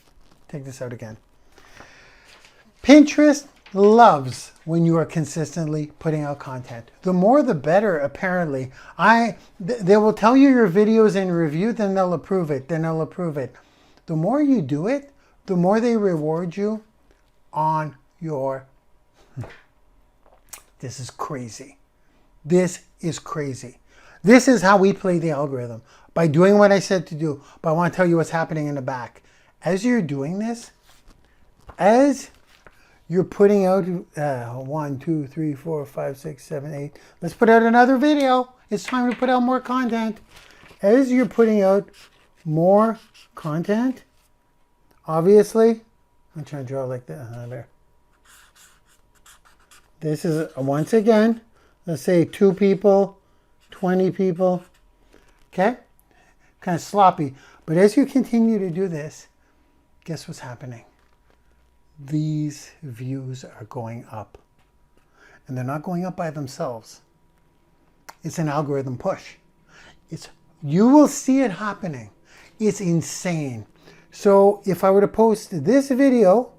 Pinterest loves when you are consistently putting out content. The more the better, apparently. They will tell you your videos in review, then they'll approve it. The more you do it, the more they reward you on your... This is crazy. This is how we play the algorithm. By doing what I said to do. But I want to tell you what's happening in the back. As you're doing this, as you're putting out 1, 2, 3, 4, 5, 6, 7, 8. Let's put out another video. It's time to put out more content. As you're putting out more content, obviously. I'm trying to draw like that. There. This is, once again, let's say 2 people, 20 people. Okay? Kind of sloppy. But as you continue to do this, guess what's happening? These views are going up. And they're not going up by themselves. It's an algorithm push. You will see it happening. It's insane. So if I were to post this video,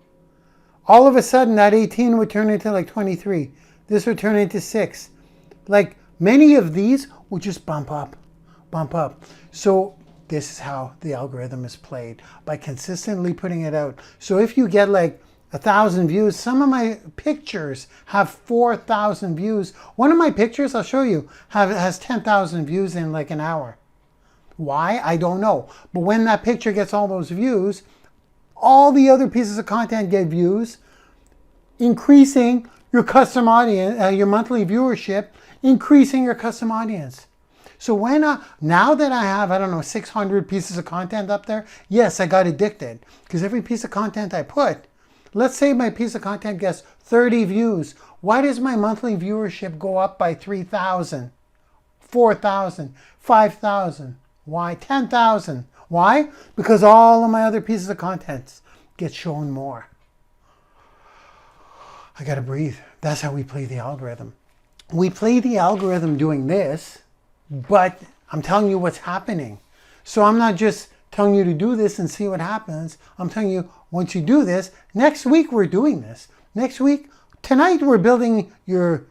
all of a sudden that 18 would turn into like 23. This would turn into 6. Like many of these would just bump up, bump up. So this is how the algorithm is played, by consistently putting it out. So if you get like 1,000 views, some of my pictures have 4,000 views. One of my pictures, I'll show you, has 10,000 views in like an hour. Why? I don't know. But when that picture gets all those views, all the other pieces of content get views, increasing your custom audience, your monthly viewership, increasing your custom audience. So when now that I have, I don't know, 600 pieces of content up there, yes, I got addicted. Because every piece of content I put, let's say my piece of content gets 30 views. Why does my monthly viewership go up by 3,000, 4,000, 5,000? Why? 10,000. Why? Because all of my other pieces of content get shown more. I gotta breathe. That's how we play the algorithm. We play the algorithm doing this, but I'm telling you what's happening. So I'm not just telling you to do this and see what happens. I'm telling you, once you do this, next week we're doing this. Next week, tonight we're building your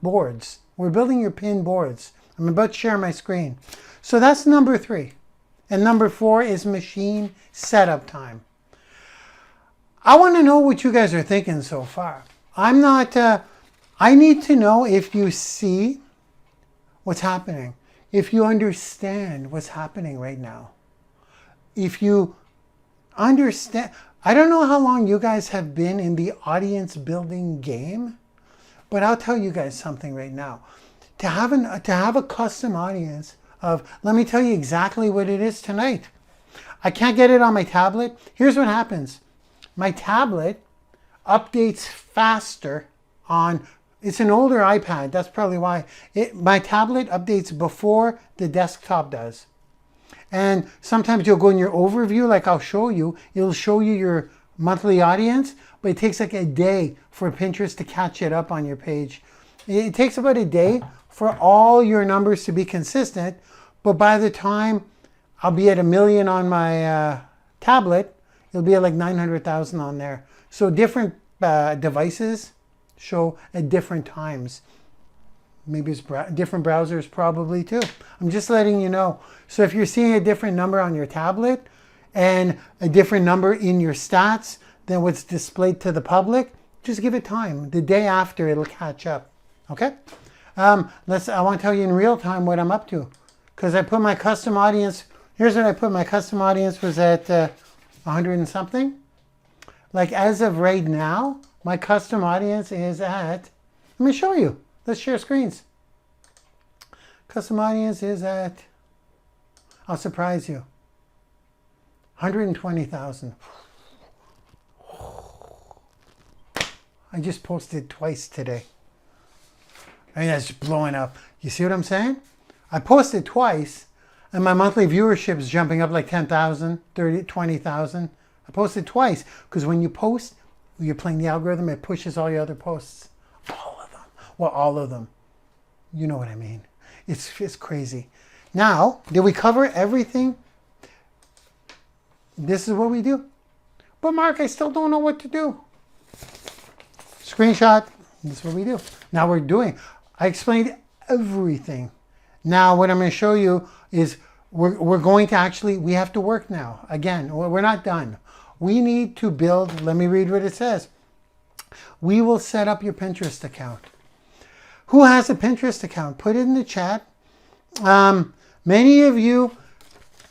boards. We're building your pin boards. I'm about to share my screen. So that's number 3. And number 4 is machine setup time. I want to know what you guys are thinking so far. I need to know if you see what's happening, if you understand what's happening right now. If you understand, I don't know how long you guys have been in the audience building game, but I'll tell you guys something right now. To have a custom audience of, let me tell you exactly what it is tonight. I can't get it on my tablet. Here's what happens. My tablet updates faster on, it's an older iPad. That's probably why. My tablet updates before the desktop does. And sometimes you'll go in your overview, like I'll show you, it'll show you your monthly audience, but it takes like a day for Pinterest to catch it up on your page. It takes about a day for all your numbers to be consistent, but by the time I'll be at 1 million on my tablet, it'll be at like 900,000 on there. So different devices show at different times. Maybe it's different browsers probably too. I'm just letting you know. So if you're seeing a different number on your tablet and a different number in your stats than what's displayed to the public, just give it time. The day after it'll catch up. Okay? I want to tell you in real time what I'm up to. Because I put my custom audience, here's what I put. My custom audience was at 100 and something. Like as of right now, my custom audience is at, let me show you. Let's share screens. Custom audience is at, I'll surprise you, 120,000. I just posted twice today. I mean, that's blowing up. You see what I'm saying? I posted twice, and my monthly viewership is jumping up like 10,000, 30, 20,000. I posted twice, because when you post, you're playing the algorithm, it pushes all your other posts. All of them. Well, all of them. You know what I mean. It's crazy. Now, did we cover everything? This is what we do. But Mark, I still don't know what to do. Screenshot. This is what we do. Now we're doing. I explained everything. Now what I'm going to show you is we're going to actually, we have to work now. Again, we're not done. We need to build, let me read what it says. We will set up your Pinterest account. Who has a Pinterest account? Put it in the chat. Many of you,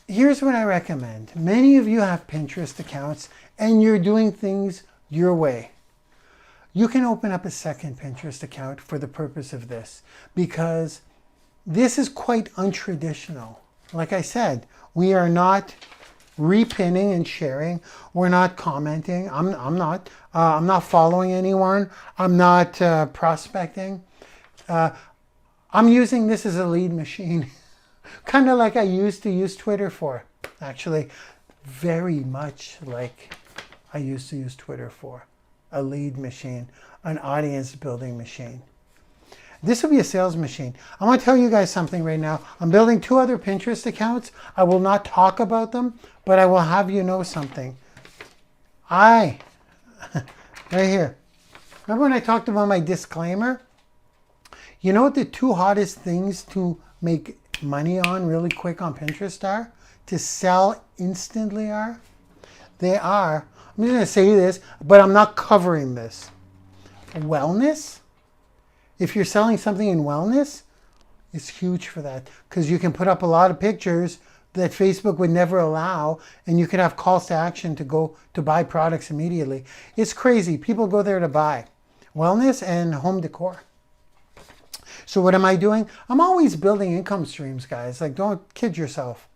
here's what I recommend. Many of you have Pinterest accounts and you're doing things your way. You can open up a second Pinterest account for the purpose of this, because this is quite untraditional. like I said, we are not repinning and sharing. We're not commenting. I'm not. I'm not following anyone. I'm not prospecting. I'm using this as a lead machine, kind of like I used to use Twitter for. Actually, very much like I used to use Twitter for. A lead machine, an audience building machine. This will be a sales machine. I want to tell you guys something right now. I'm building 2 other Pinterest accounts. I will not talk about them, but I will have you know something. Right here. Remember when I talked about my disclaimer? You know what the 2 hottest things to make money on really quick on Pinterest are? To sell instantly are? They are, I'm just going to say this, but I'm not covering this. Wellness. If you're selling something in wellness, it's huge for that because you can put up a lot of pictures that Facebook would never allow, and you can have calls to action to go to buy products immediately. It's crazy. People go there to buy wellness and home decor. So what am I doing? I'm always building income streams, guys. Like, don't kid yourself.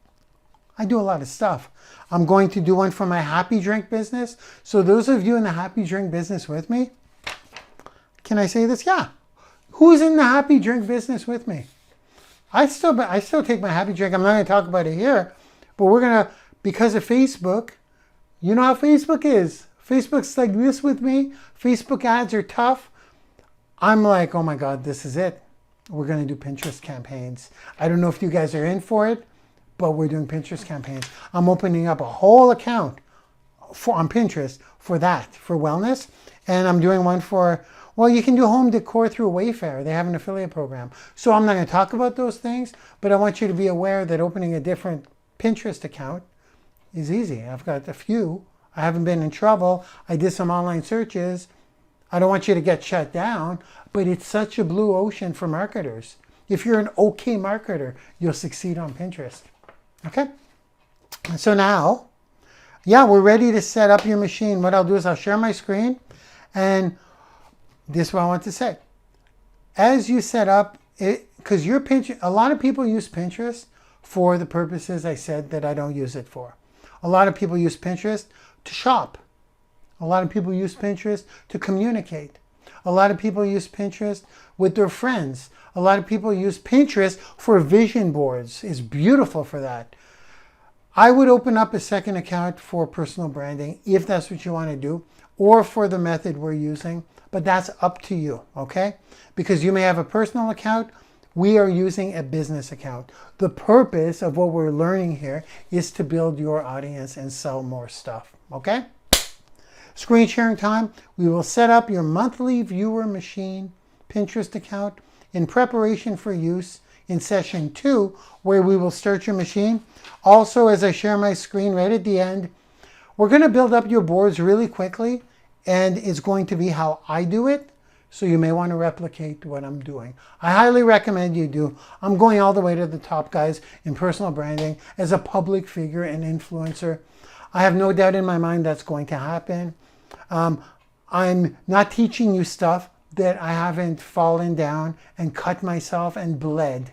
I do a lot of stuff. I'm going to do one for my happy drink business. So those of you in the happy drink business with me, can I say this? Yeah. Who's in the happy drink business with me? I still take my happy drink. I'm not going to talk about it here, but we're going to, because of Facebook, you know how Facebook is. Facebook's like this with me. Facebook ads are tough. I'm like, oh my God, this is it. We're going to do Pinterest campaigns. I don't know if you guys are in for it, but we're doing Pinterest campaigns. I'm opening up a whole account on Pinterest for that, for wellness. And I'm doing one for, well, you can do home decor through Wayfair. They have an affiliate program. So I'm not going to talk about those things, but I want you to be aware that opening a different Pinterest account is easy. I've got a few. I haven't been in trouble. I did some online searches. I don't want you to get shut down, but it's such a blue ocean for marketers. If you're an okay marketer, you'll succeed on Pinterest. Okay? So now, yeah, we're ready to set up your machine. What I'll do is I'll share my screen, and this is what I want to say. As you set up it, because your Pinterest, a lot of people use Pinterest for the purposes I said that I don't use it for. A lot of people use Pinterest to shop. A lot of people use Pinterest to communicate. A lot of people use Pinterest with their friends. A lot of people use Pinterest for vision boards. It's beautiful for that. I would open up a second account for personal branding if that's what you want to do, or for the method we're using, but that's up to you, okay? Because you may have a personal account, we are using a business account. The purpose of what we're learning here is to build your audience and sell more stuff, okay? Screen sharing time. We will set up your monthly viewer machine Pinterest account in preparation for use in session 2, where we will start your machine. Also, as I share my screen right at the end, we're going to build up your boards really quickly, and it's going to be how I do it. So you may want to replicate what I'm doing. I highly recommend you do. I'm going all the way to the top, guys, in personal branding as a public figure and influencer. I have no doubt in my mind that's going to happen. I'm not teaching you stuff that I haven't fallen down and cut myself and bled.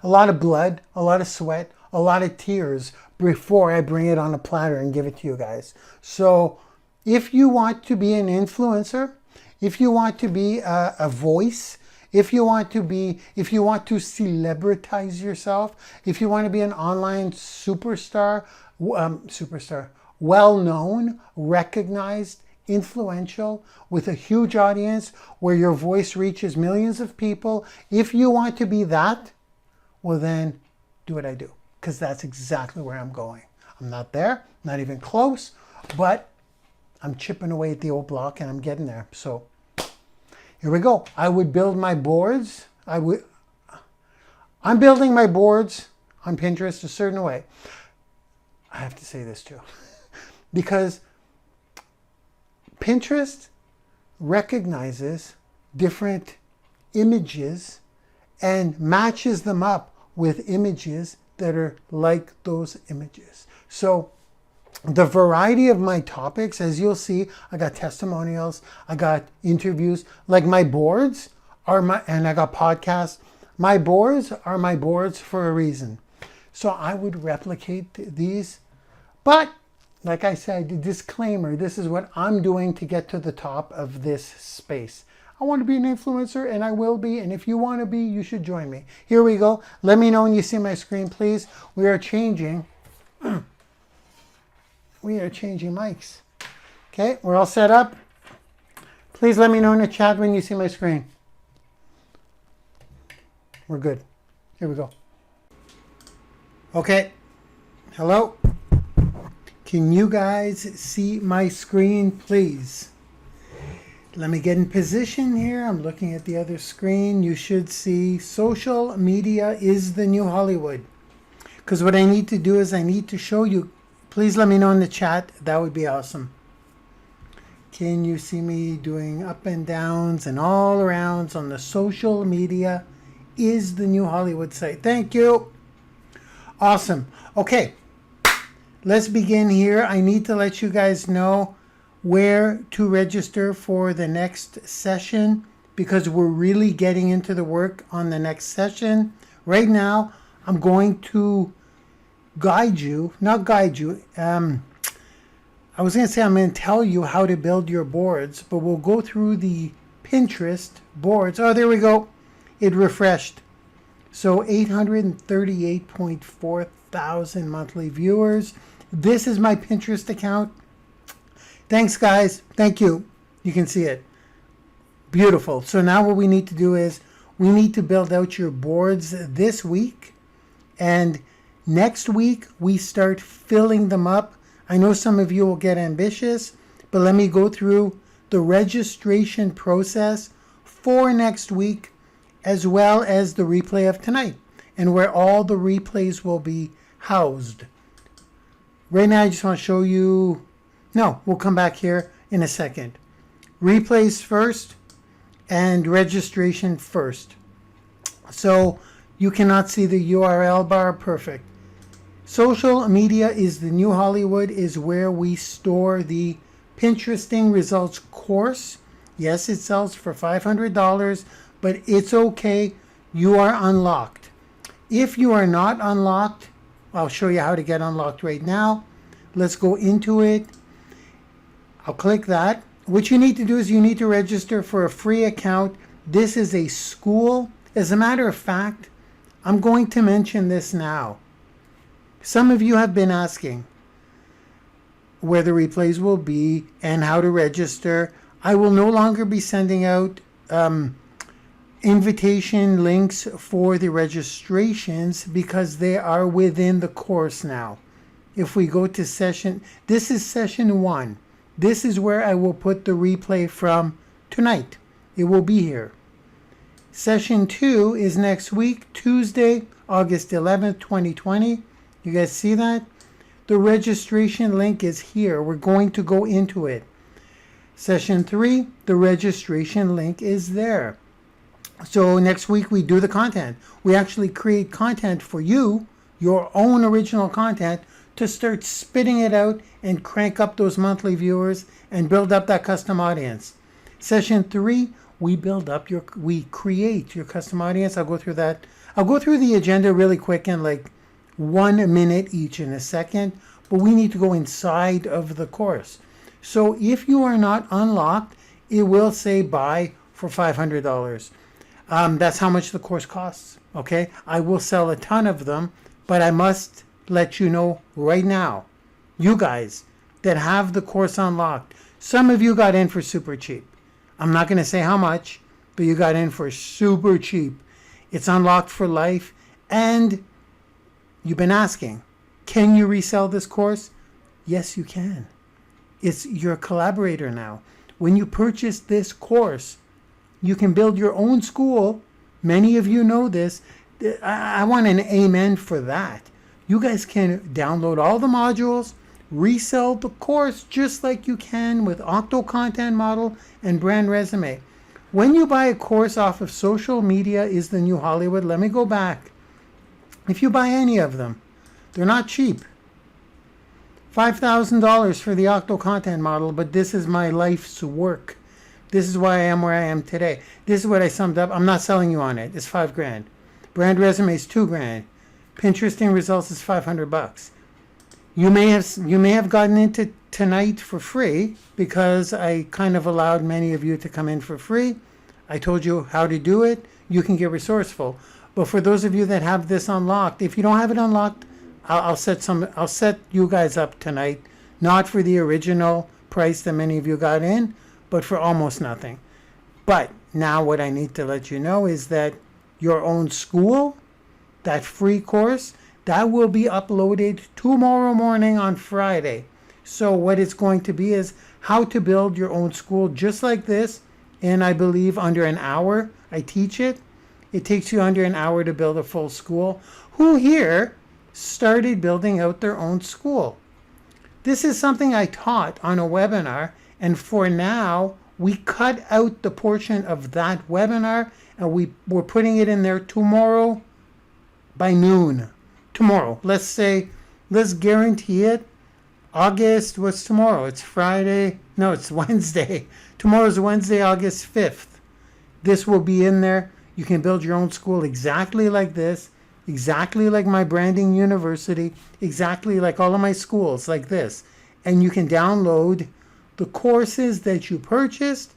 A lot of blood, a lot of sweat, a lot of tears before I bring it on a platter and give it to you guys. So if you want to be an influencer, if you want to be a voice, if you want to celebritize yourself, if you want to be an online superstar, well-known, recognized, influential, with a huge audience where your voice reaches millions of people, if you want to be that, well then do what I do, because that's exactly where I'm going. I'm not there, not even close, but I'm chipping away at the old block and I'm getting there. So here we go. I would build my boards. I'm building my boards on Pinterest a certain way. I have to say this too, because Pinterest recognizes different images and matches them up with images that are like those images. So the variety of my topics, as you'll see, I got testimonials, I got interviews, like my boards are and I got podcasts. My boards are my boards for a reason. So I would replicate these. But like I said, disclaimer, this is what I'm doing to get to the top of this space. I want to be an influencer, and I will be. And if you want to be, you should join me. Here we go. Let me know when you see my screen, please. We are changing. We are changing mics. Okay, we're all set up. Please let me know in the chat when you see my screen. We're good. Here we go. Okay. Hello. Can you guys see my screen, please? Let me get in position here. I'm looking at the other screen. You should see social media is the new Hollywood. Because what I need to do is I need to show you. Please let me know in the chat. That would be awesome. Can you see me doing up and downs and all arounds on the social media is the new Hollywood site? Thank you. Awesome. Okay. Let's begin here. I need to let you guys know where to register for the next session because we're really getting into the work on the next session. Right now, I'm going to guide you, not guide you. I was going to say I'm going to tell you how to build your boards, but we'll go through the Pinterest boards. Oh, there we go. It refreshed. So 838.4 thousand monthly viewers. This is my Pinterest account. Thanks, guys. Thank you. You can see it. Beautiful. So now what we need to do is we need to build out your boards this week. And next week, we start filling them up. I know some of you will get ambitious, but let me go through the registration process for next week, as well as the replay of tonight, and where all the replays will be housed. Right now, I just want to show you. No, we'll come back here in a second. Replays first and registration first. So you cannot see the URL bar. Perfect. Social media is the new Hollywood is where we store the Pinteresting results course. Yes, it sells for $500, but it's okay. You are unlocked. If you are not unlocked, I'll show you how to get unlocked right now. Let's go into it. I'll click that. What you need to do is you need to register for a free account. This is a school. As a matter of fact, I'm going to mention this now. Some of you have been asking where the replays will be and how to register. I will no longer be sending out invitation links for the registrations because they are within the course now. If we go to session, this is session 1. This is where I will put the replay from tonight. It will be here. Session 2 is next week, Tuesday, August 11th, 2020. You guys see that? The registration link is here. We're going to go into it. Session 3, the registration link is there. So next week we do the content. We actually create content for you, your own original content, to start spitting it out and crank up those monthly viewers and build up that custom audience. Session 3, we create your custom audience. I'll go through that. I'll go through the agenda really quick in like 1 minute each in a second, but we need to go inside of the course. So if you are not unlocked, it will say buy for $500. That's how much the course costs. Okay, I will sell a ton of them, but I must let you know right now, you guys that have the course unlocked, some of you got in for super cheap. I'm not going to say how much, but you got in for super cheap. It's unlocked for life, and you've been asking, can you resell this course? Yes, you can. You're a collaborator now. When you purchase this course, you can build your own school. Many of you know this. I want an amen for that. You guys can download all the modules, resell the course just like you can with Octo Content Model and Brand Resume. When you buy a course off of Social Media is the New Hollywood, let me go back. If you buy any of them, they're not cheap. $5,000 for the Octo Content Model, but this is my life's work. This is why I am where I am today. This is what I summed up. I'm not selling you on it. It's $5,000. Brand Resume is $2,000. Pinteresting results is $500. You may have gotten into tonight for free because I kind of allowed many of you to come in for free. I told you how to do it. You can get resourceful. But for those of you that have this unlocked, if you don't have it unlocked, I'll set you guys up tonight, not for the original price that many of you got in, but for almost nothing. But now what I need to let you know is that your own school, that free course, that will be uploaded tomorrow morning on Friday. So what it's going to be is how to build your own school just like this. And I believe under an hour, I teach it. It takes you under an hour to build a full school. Who here started building out their own school? This is something I taught on a webinar. And for now, we cut out the portion of that webinar and we're putting it in there tomorrow by noon. Tomorrow, let's guarantee it. August, what's tomorrow? It's Friday. No, it's Wednesday. Tomorrow's Wednesday, August 5th. This will be in there. You can build your own school exactly like this, exactly like my Branding University, exactly like all of my schools like this. And you can download the courses that you purchased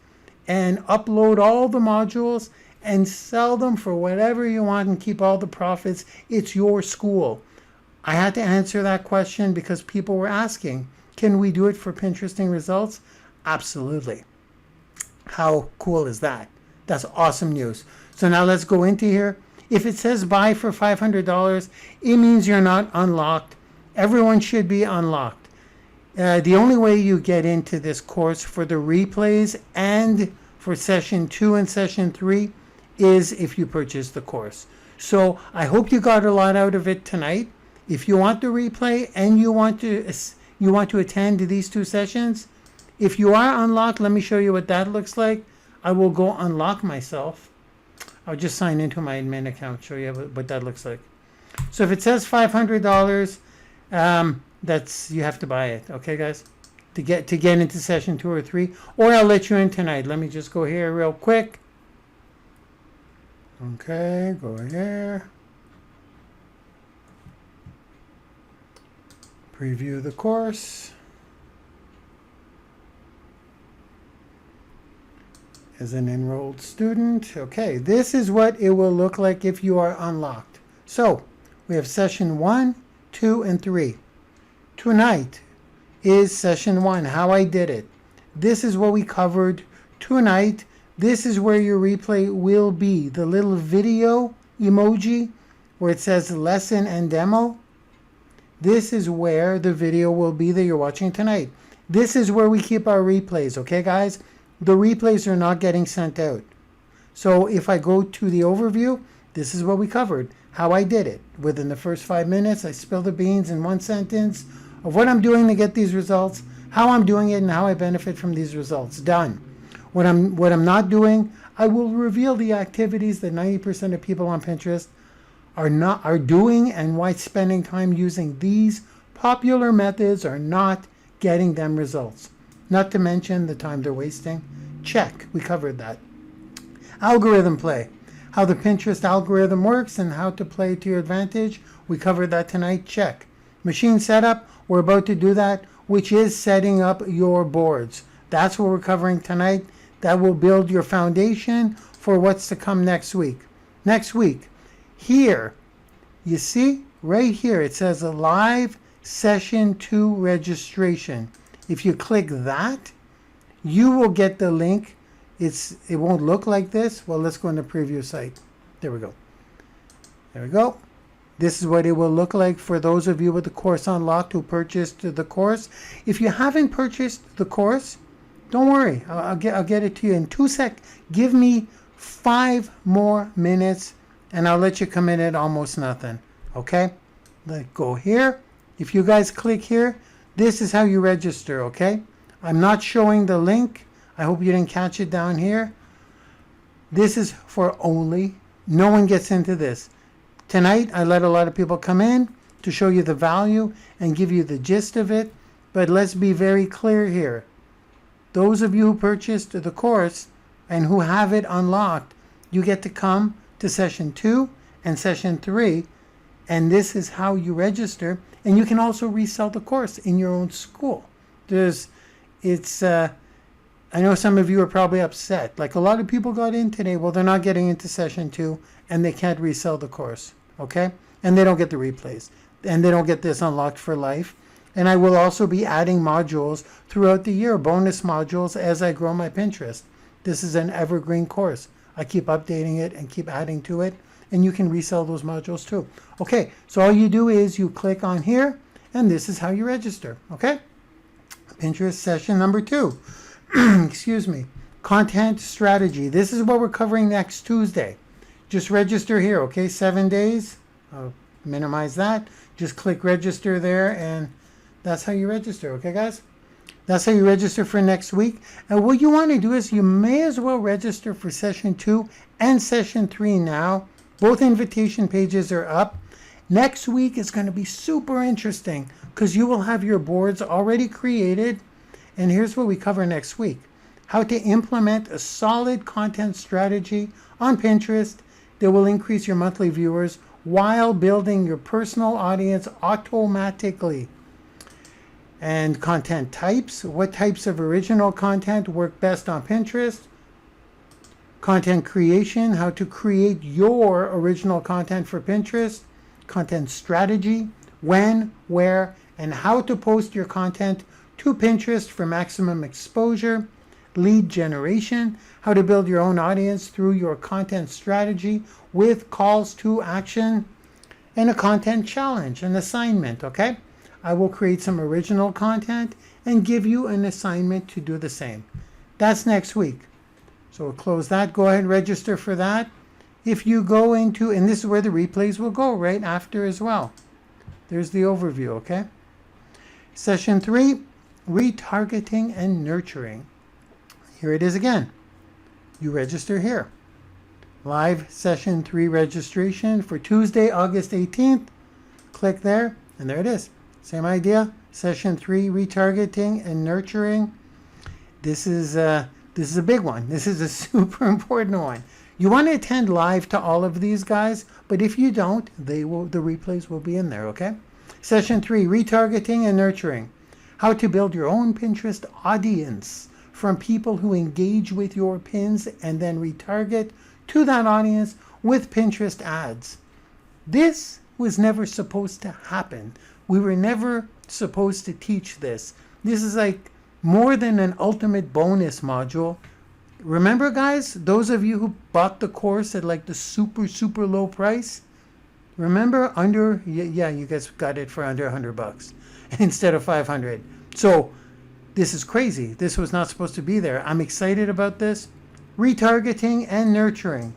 and upload all the modules and sell them for whatever you want and keep all the profits. It's your school. I had to answer that question because people were asking, can we do it for Pinteresting results? Absolutely. How cool is that? That's awesome news. So now let's go into here. If it says buy for $500, it means you're not unlocked. Everyone should be unlocked. The only way you get into this course for the replays and for session 2 and session 3 is if you purchase the course. So I hope you got a lot out of it tonight. If you want the replay and you want to attend these 2 sessions, if you are unlocked, let me show you what that looks like. I will go unlock myself. I'll just sign into my admin account, show you what that looks like. So if it says $500, that's, you have to buy it, okay guys, to get into session 2 or 3, or I'll let you in tonight. Let me just go here real quick. Okay, go here. Preview the course. As an enrolled student. Okay, this is what it will look like if you are unlocked. So we have session 1, 2, and 3. Tonight is session 1, how I did it. This is what we covered tonight. This is where your replay will be. The little video emoji where it says lesson and demo. This is where the video will be that you're watching tonight. This is where we keep our replays, okay guys? The replays are not getting sent out. So if I go to the overview, this is what we covered, how I did it. Within the first 5 minutes, I spill the beans in 1 sentence of what I'm doing to get these results, how I'm doing it, and how I benefit from these results. Done. What I'm not doing, I will reveal the activities that 90% of people on Pinterest are doing and why spending time using these popular methods are not getting them results. Not to mention the time they're wasting. Check, we covered that. Algorithm play, how the Pinterest algorithm works and how to play to your advantage. We covered that tonight, check. Machine setup, we're about to do that, which is setting up your boards. That's what we're covering tonight. That will build your foundation for what's to come next week. Next week, here, you see, right here, it says a live session 2 registration. If you click that, you will get the link. It won't look like this. Well, let's go in the preview site. There we go. There we go. This is what it will look like for those of you with the course unlocked who purchased the course. If you haven't purchased the course, don't worry. I'll get it to you in 2 seconds. Give me 5 more minutes and I'll let you come in at almost nothing. Okay? Let go here. If you guys click here, this is how you register, okay? I'm not showing the link. I hope you didn't catch it down here. This is for only. No one gets into this. Tonight, I let a lot of people come in to show you the value and give you the gist of it. But let's be very clear here. Those of you who purchased the course and who have it unlocked, you get to come to session 2 and session 3 And this is how you register. And you can also resell the course in your own school. I know some of you are probably upset. Like a lot of people got in today. Well, they're not getting into session 2 and they can't resell the course. Okay? And they don't get the replays. And they don't get this unlocked for life. And I will also be adding modules throughout the year, bonus modules as I grow my Pinterest. This is an evergreen course. I keep updating it and keep adding to it. And you can resell those modules too. Okay, so all you do is you click on here, and this is how you register. Okay? Pinterest session number 2. Excuse me. Content strategy. This is what we're covering next Tuesday. Just register here, okay? 7 days. I'll minimize that. Just click register there, and that's how you register, okay, guys? That's how you register for next week. And what you want to do is you may as well register for session 2 and session 3 now. Both invitation pages are up. Next week is going to be super interesting because you will have your boards already created. And here's what we cover next week. How to implement a solid content strategy on Pinterest that will increase your monthly viewers while building your personal audience automatically. And content types. What types of original content work best on Pinterest? Content creation. How to create your original content for Pinterest. Content strategy. When, where, and how to post your content to Pinterest for maximum exposure. Lead generation. How to build your own audience through your content strategy with calls to action. And a content challenge, an assignment, okay? I will create some original content and give you an assignment to do the same. That's next week. So we'll close that. Go ahead and register for that. If you go into, and this is where the replays will go right after as well. There's the overview, okay? Session 3, retargeting and nurturing. Here it is again. You register here. Live session 3 registration for Tuesday, August 18th. Click there, and there it is. Same idea. Session 3, retargeting and nurturing. This is a big one. This is a super important one. You want to attend live to all of these guys, but if you don't, the replays will be in there, okay? Session 3, retargeting and nurturing. How to build your own Pinterest audience from people who engage with your pins and then retarget to that audience with Pinterest ads. This was never supposed to happen. We were never supposed to teach this. This is like more than an ultimate bonus module. Remember, guys, those of you who bought the course at like the super, super low price? Remember, you guys got it for under $100 instead of $500. So this is crazy. This was not supposed to be there. I'm excited about this. Retargeting and nurturing.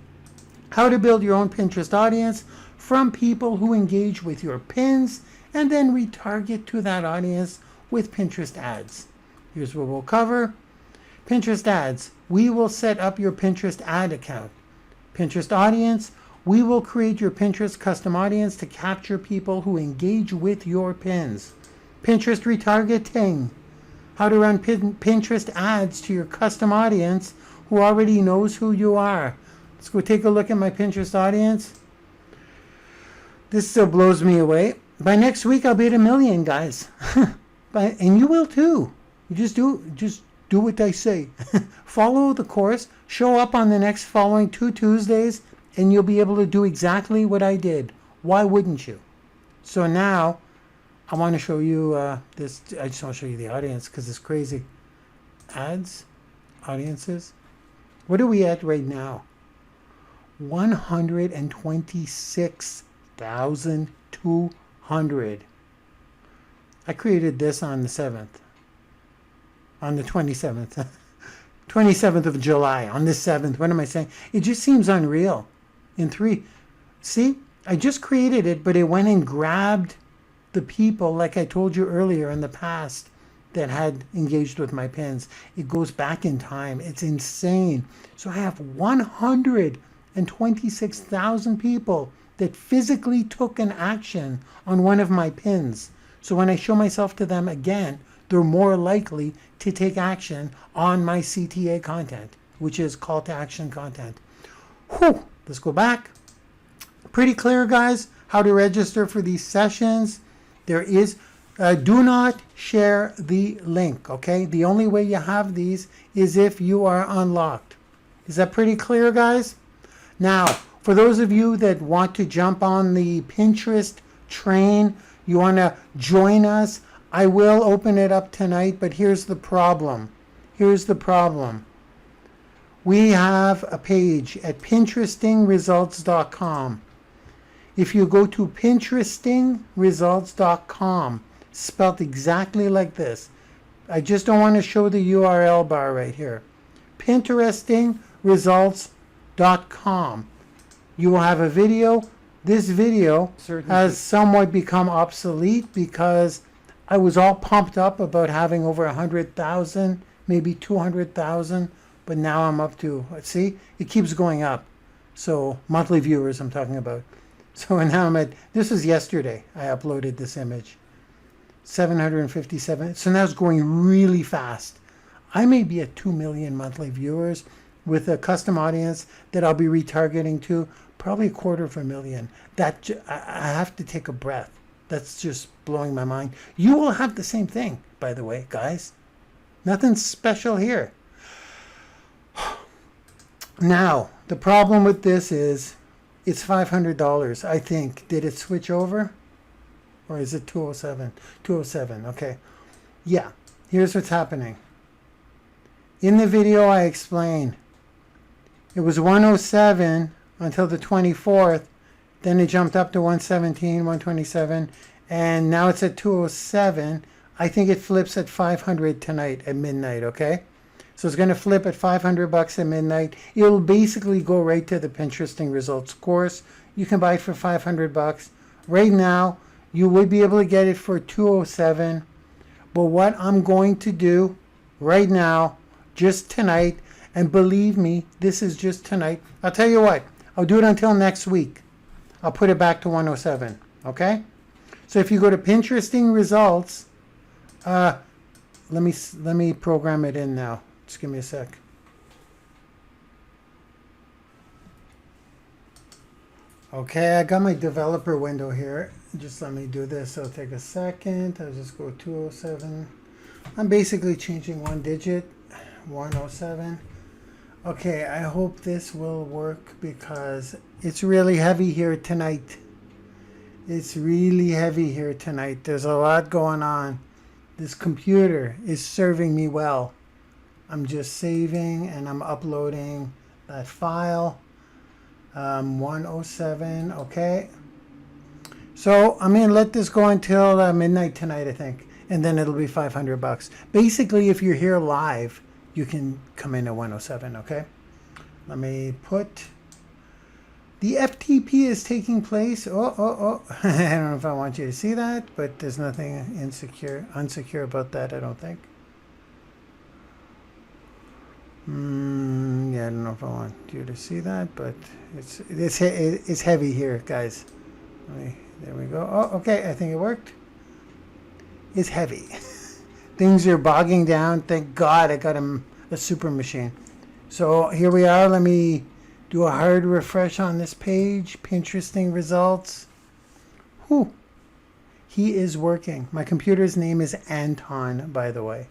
How to build your own Pinterest audience from people who engage with your pins and then retarget to that audience with Pinterest ads. Here's what we'll cover. Pinterest ads. We will set up your Pinterest ad account. Pinterest audience. We will create your Pinterest custom audience to capture people who engage with your pins. Pinterest retargeting. How to run Pinterest ads to your custom audience who already knows who you are. Let's go take a look at my Pinterest audience. This still blows me away. By next week, I'll be at 1 million, guys. And you will too. You just do what I say. Follow the course. Show up on the next following 2 Tuesdays, and you'll be able to do exactly what I did. Why wouldn't you? So now, I want to show you this. I just want to show you the audience because it's crazy. Ads, audiences. What are we at right now? 126,200. I created this on the 7th. On the 27th. 27th of July. On the 7th. What am I saying? It just seems unreal. In 3. See? I just created it, but it went and grabbed the people, like I told you earlier in the past, that had engaged with my pins. It goes back in time. It's insane. So I have 126,000 people that physically took an action on one of my pins. So when I show myself to them again, they're more likely to take action on my CTA content, which is call to action content. Whew. Let's go back. Pretty clear, guys, how to register for these sessions. There is, do not share the link, okay? The only way you have these is if you are unlocked. Is that pretty clear, guys? Now, for those of you that want to jump on the Pinterest train, you want to join us, I will open it up tonight, but here's the problem. Here's the problem. We have a page at Pinterestingresults.com. If you go to Pinterestingresults.com, spelled exactly like this. I just don't want to show the URL bar right here. Pinterestingresults.com. You will have a video. This video has somewhat become obsolete because I was all pumped up about having over 100,000, maybe 200,000, but now I'm up to, let's see, it keeps going up. So monthly viewers I'm talking about. So now I'm at, this is yesterday, I uploaded this image. 757, so now it's going really fast. I may be at 2 million monthly viewers with a custom audience that I'll be retargeting to, probably 250,000. That, I have to take a breath. That's just blowing my mind. You will have the same thing, by the way, guys. Nothing special here. Now, the problem with this is it's $500, I think. Did it switch over? Or is it 207? 207, okay. Yeah, here's what's happening. In the video I explained, it was 107 until the 24th, then it jumped up to 117, 127, and now it's at 207. I think it flips at 500 tonight at midnight, okay? So it's going to flip at $500 at midnight. It'll basically go right to the Pinteresting Results course. You can buy it for $500. Right now, you would be able to get it for $207. But what I'm going to do right now, just tonight, and believe me, this is just tonight. I'll tell you what, I'll do it until next week. I'll put it back to 107, okay? So if you go to Pinteresting Results, let me program it in now. Just give me a sec. Okay, I got my developer window here. Just let me do this. It'll take a second. I'll just go 207. I'm basically changing one digit, 107. Okay, I hope this will work because it's really heavy here tonight. It's really heavy here tonight. There's a lot going on. This computer is serving me well. I'm just saving and I'm uploading that file. 107, okay. So I'm going to let this go until midnight tonight, I think. And then it'll be $500. Basically, if you're here live, you can come in at 107, okay? Let me put, the FTP is taking place. Oh. I don't know if I want you to see that, but there's nothing unsecure about that, I don't think. Yeah, I don't know if I want you to see that, but it's heavy here, guys. There we go. Oh, okay, I think it worked. It's heavy. Things are bogging down. Thank God I got a super machine. So here we are. Let me do a hard refresh on this page. Pinteresting Results. Whew. He is working. My computer's name is Anton, by the way.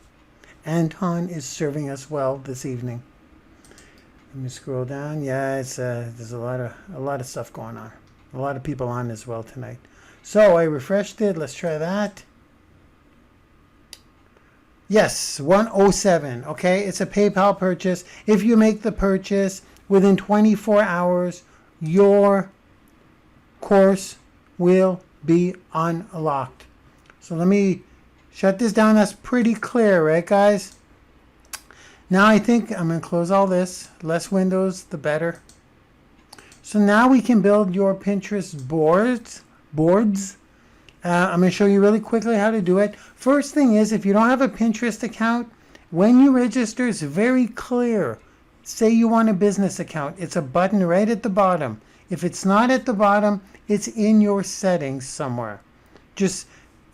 Anton is serving us well this evening. Let me scroll down. Yeah, it's there's a lot of stuff going on. A lot of people on as well tonight. So I refreshed it. Let's try that. Yes, 107. Okay, it's a PayPal purchase. If you make the purchase within 24 hours, your course will be unlocked. So let me shut this down. That's pretty clear, right, guys? Now I think I'm going to close all this. Less windows, the better. So now we can build your Pinterest boards. I'm going to show you really quickly how to do it. First thing is, if you don't have a Pinterest account, when you register, it's very clear. Say you want a business account. It's a button right at the bottom. If it's not at the bottom, it's in your settings somewhere. Just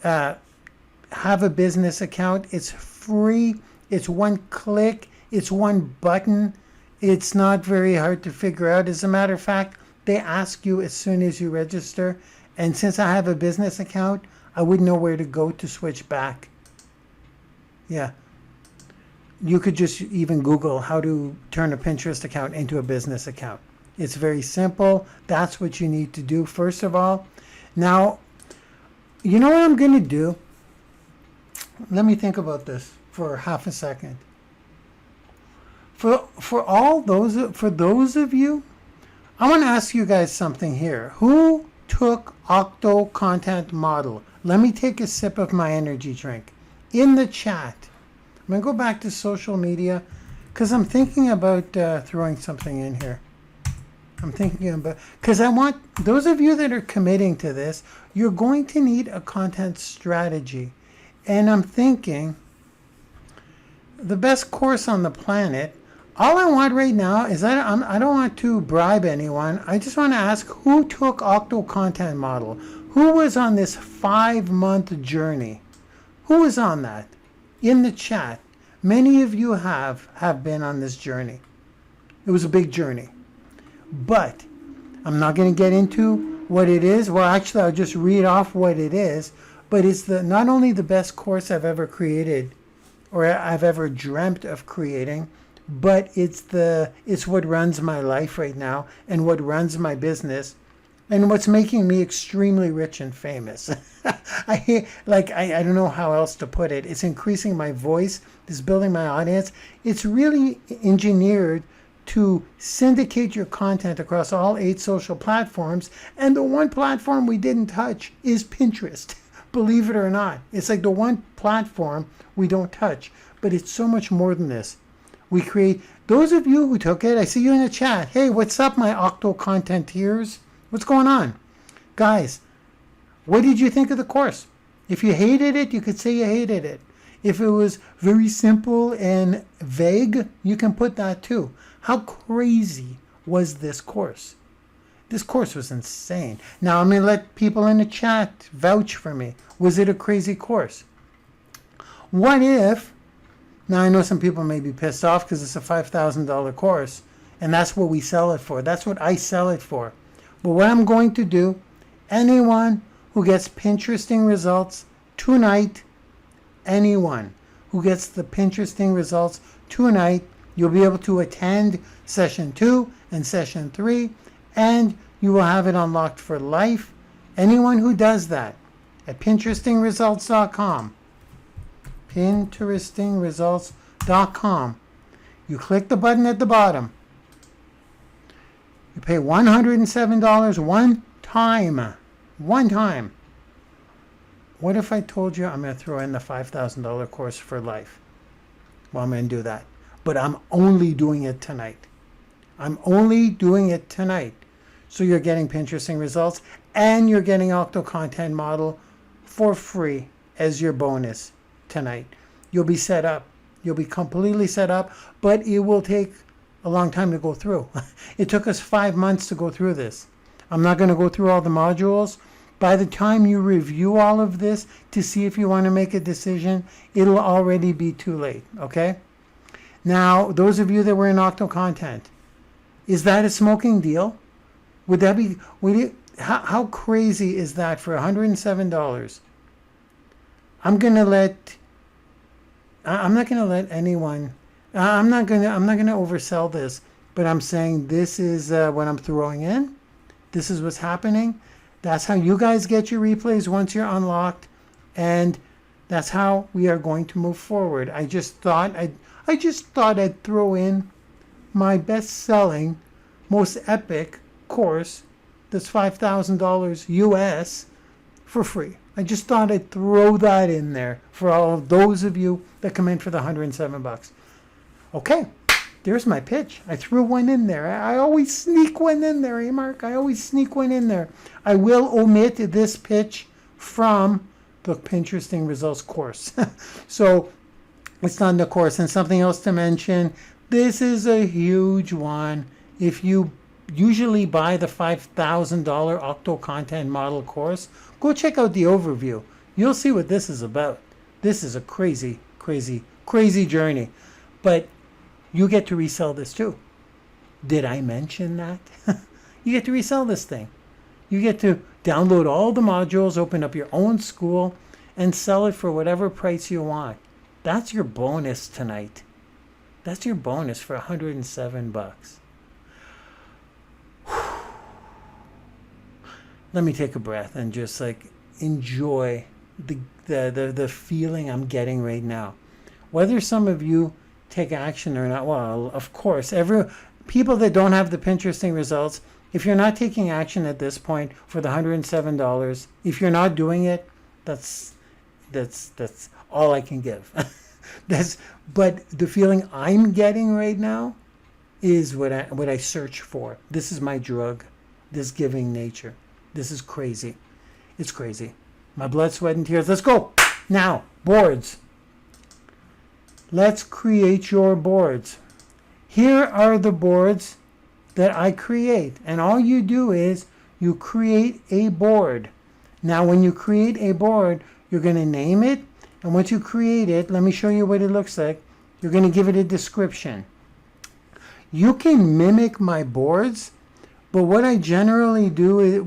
have a business account. It's free. It's one click. It's one button. It's not very hard to figure out. As a matter of fact, they ask you as soon as you register, And since I have a business account, I wouldn't know where to go to switch back. Yeah. You could just even Google how to turn a Pinterest account into a business account. It's very simple. That's what you need to do first of all. Now, you know what I'm going to do? Let me think about this for half a second. For those of you, I want to ask you guys something here. Who took Octo Content Model? Let me take a sip of my energy drink. In the chat, I'm going to go back to social media because I'm thinking about throwing something in here. I'm thinking about, because I want those of you that are committing to this, you're going to need a content strategy. And I'm thinking the best course on the planet, all I want right now is I don't want to bribe anyone. I just want to ask who took Octo Content Model? Who was on this 5-month journey? Who was on that? In the chat. Many of you have been on this journey. It was a big journey. But I'm not going to get into what it is. Well, actually, I'll just read off what it is. But it's not only the best course I've ever created or I've ever dreamt of creating, but it's what runs my life right now and what runs my business and what's making me extremely rich and famous. I don't know how else to put it. It's increasing my voice. It's building my audience. It's really engineered to syndicate your content across all 8 social platforms. And the one platform we didn't touch is Pinterest. Believe it or not. It's like the one platform we don't touch. But it's so much more than this. We create, those of you who took it, I see you in the chat. Hey, what's up, my Octo Contenteers? What's going on? Guys, what did you think of the course? If you hated it, you could say you hated it. If it was very simple and vague, you can put that too. How crazy was this course? This course was insane. Now, I'm going to let people in the chat vouch for me. Was it a crazy course? What if, now I know some people may be pissed off because it's a $5,000 course, and that's what we sell it for. That's what I sell it for. But what I'm going to do, anyone who gets Pinteresting results tonight, anyone who gets the Pinteresting results tonight, you'll be able to attend session 2 and session 3, and you will have it unlocked for life. Anyone who does that at Pinterestingresults.com, Pinterestingresults.com, you click the button at the bottom. You pay $107 one time. One time. What if I told you I'm going to throw in the $5,000 course for life? Well, I'm going to do that. But I'm only doing it tonight. I'm only doing it tonight. So you're getting Pinteresting results and you're getting Octo Content Model for free as your bonus tonight. You'll be set up. You'll be completely set up, but it will take a long time to go through. It took us 5 months to go through this. I'm not going to go through all the modules. By the time you review all of this to see if you want to make a decision, it'll already be too late, okay? Now, those of you that were in Octo Content, is that a smoking deal? Would that be, how crazy is that for $107? I'm not going to let anyone, I'm not going to oversell this, but I'm saying this is what I'm throwing in. This is what's happening. That's how you guys get your replays once you're unlocked, and that's how we are going to move forward. I just thought I'd throw in my best-selling, most epic course that's $5,000 US for free. I just thought I'd throw that in there for all of those of you that come in for the $107. Okay, there's my pitch. I threw one in there. I always sneak one in there, eh, Mark? I always sneak one in there. I will omit this pitch from the Pinteresting Results course. So it's not in the course. And something else to mention, this is a huge one. If you usually buy the $5,000 Octo Content Model course, go check out the overview. You'll see what this is about. This is a crazy, crazy, crazy journey. But you get to resell this too. Did I mention that? You get to resell this thing. You get to download all the modules, open up your own school, and sell it for whatever price you want. That's your bonus tonight. That's your bonus for $107. Let me take a breath and just like enjoy the feeling I'm getting right now. Whether some of you take action or not, well, of course, people that don't have the Pinteresting results, if you're not taking action at this point for the $107, if you're not doing it, that's all I can give. But the feeling I'm getting right now is what I search for. This is my drug, this giving nature. This is crazy. It's crazy. My blood, sweat, and tears. Let's go. Now, boards. Let's create your boards. Here are the boards that I create. And all you do is you create a board. Now, when you create a board, you're going to name it. And once you create it, let me show you what it looks like. You're going to give it a description. You can mimic my boards, but what I generally do is,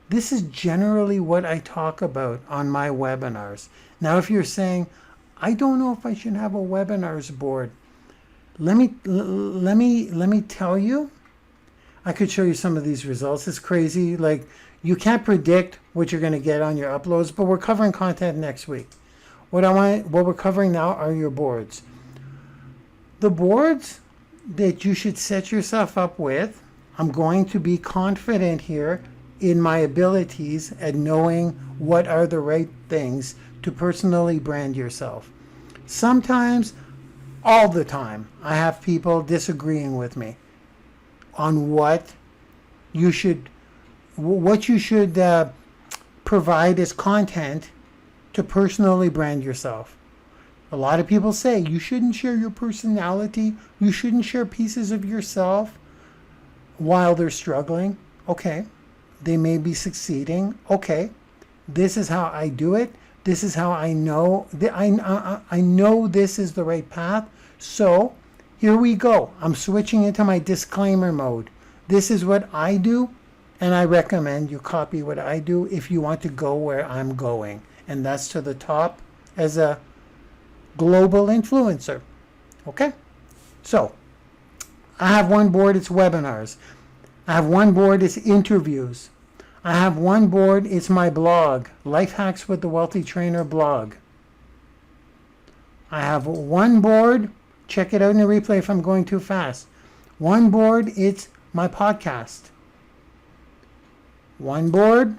this is generally what I talk about on my webinars. Now, if you're saying, I don't know if I should have a webinars board, let me tell you. I could show you some of these results. It's crazy. Like, you can't predict what you're going to get on your uploads, but we're covering content next week. What we're covering now are your boards. The boards that you should set yourself up with, I'm going to be confident here in my abilities at knowing what are the right things to personally brand yourself. Sometimes, all the time, I have people disagreeing with me on what you should provide as content to personally brand yourself. A lot of people say you shouldn't share your personality, you shouldn't share pieces of yourself while they're struggling. Okay, they may be succeeding. Okay, this is how I do it. This is how I know. I know this is the right path. So here we go. I'm switching into my disclaimer mode. This is what I do, and I recommend you copy what I do if you want to go where I'm going. And that's to the top as a global influencer. Okay? So, I have one board, it's webinars. I have one board, it's interviews. I have one board, it's my blog, Life Hacks with the Wealthy Trainer blog. I have one board, check it out in the replay if I'm going too fast. One board, it's my podcast. One board,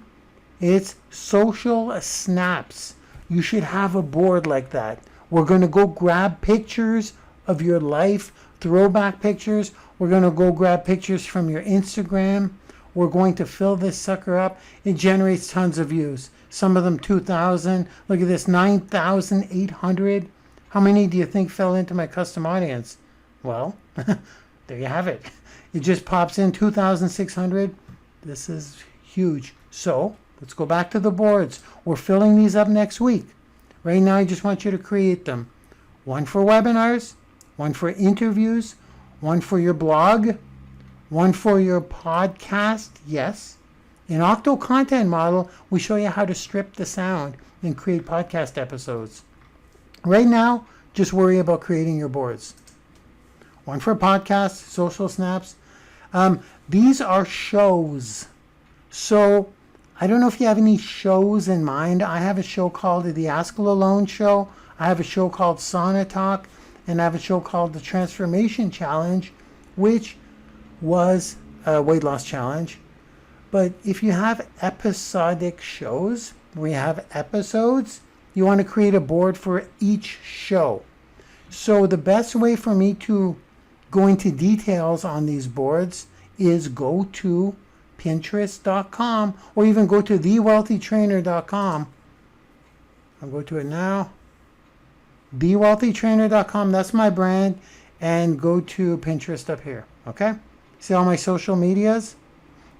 it's social snaps. You should have a board like that. We're going to go grab pictures of your life, throwback pictures. We're going to go grab pictures from your Instagram. We're going to fill this sucker up. It generates tons of views. Some of them 2,000. Look at this, 9,800. How many do you think fell into my custom audience? Well, there you have it. It just pops in 2,600. This is huge. So let's go back to the boards. We're filling these up next week. Right now, I just want you to create them. One for webinars, one for interviews, one for your blog, one for your podcast. Yes. In Octo Content Model, we show you how to strip the sound and create podcast episodes. Right now, just worry about creating your boards. One for podcasts, social snaps. These are shows. So I don't know if you have any shows in mind. I have a show called the Ask Lalonde Show. I have a show called Sauna Talk. And I have a show called the Transformation Challenge, which was a weight loss challenge. But if you have episodic shows, where you have episodes, you want to create a board for each show. So the best way for me to go into details on these boards is go to Pinterest.com or even go to thewealthytrainer.com. I'll go to it now. thewealthytrainer.com, that's my brand, and go to Pinterest up here. Okay? See all my social medias?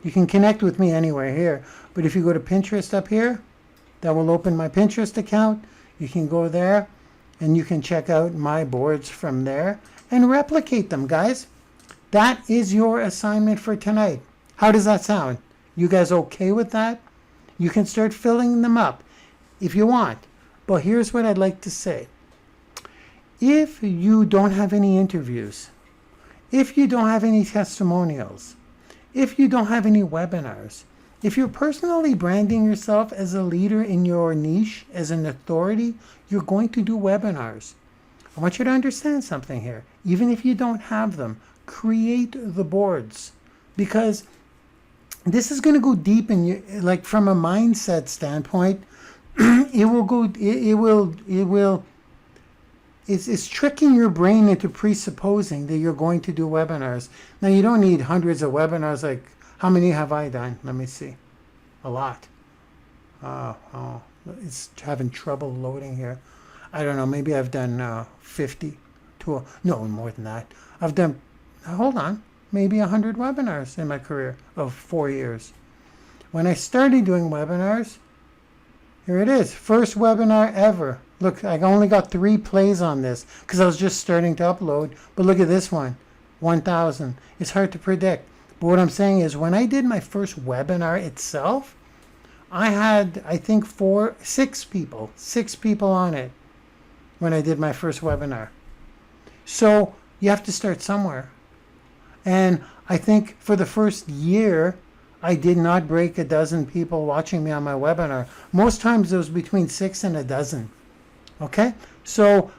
You can connect with me anywhere here, but if you go to Pinterest up here, that will open my Pinterest account. You can go there and you can check out my boards from there and replicate them, guys. That is your assignment for tonight. How does that sound? You guys okay with that? You can start filling them up if you want. But here's what I'd like to say. If you don't have any interviews, if you don't have any testimonials, if you don't have any webinars, if you're personally branding yourself as a leader in your niche, as an authority, you're going to do webinars. I want you to understand something here. Even if you don't have them, create the boards, because this is going to go deep in you. Like from a mindset standpoint, it's tricking your brain into presupposing that you're going to do webinars. Now, you don't need hundreds of webinars. Like, how many have I done? Let me see. A lot. It's having trouble loading here. I don't know. Maybe I've done 50 to no more than that. I've done, hold on, maybe 100 webinars in my career of 4 years. When I started doing webinars, here it is, first webinar ever. Look, I only got 3 plays on this because I was just starting to upload. But look at this one, 1,000. It's hard to predict. But what I'm saying is, when I did my first webinar itself, I had, I think, 6 people on it when I did my first webinar. So you have to start somewhere. And I think for the first year, I did not break a dozen people watching me on my webinar. Most times it was between 6 and a dozen. Okay? So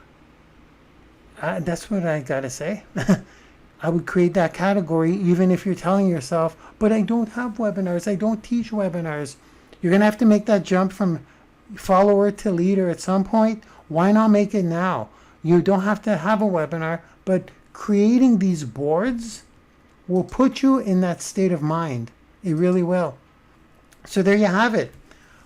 that's what I got to say. I would create that category even if you're telling yourself, but I don't have webinars. I don't teach webinars. You're going to have to make that jump from follower to leader at some point. Why not make it now? You don't have to have a webinar, but creating these boards will put you in that state of mind. It really will. So there you have it.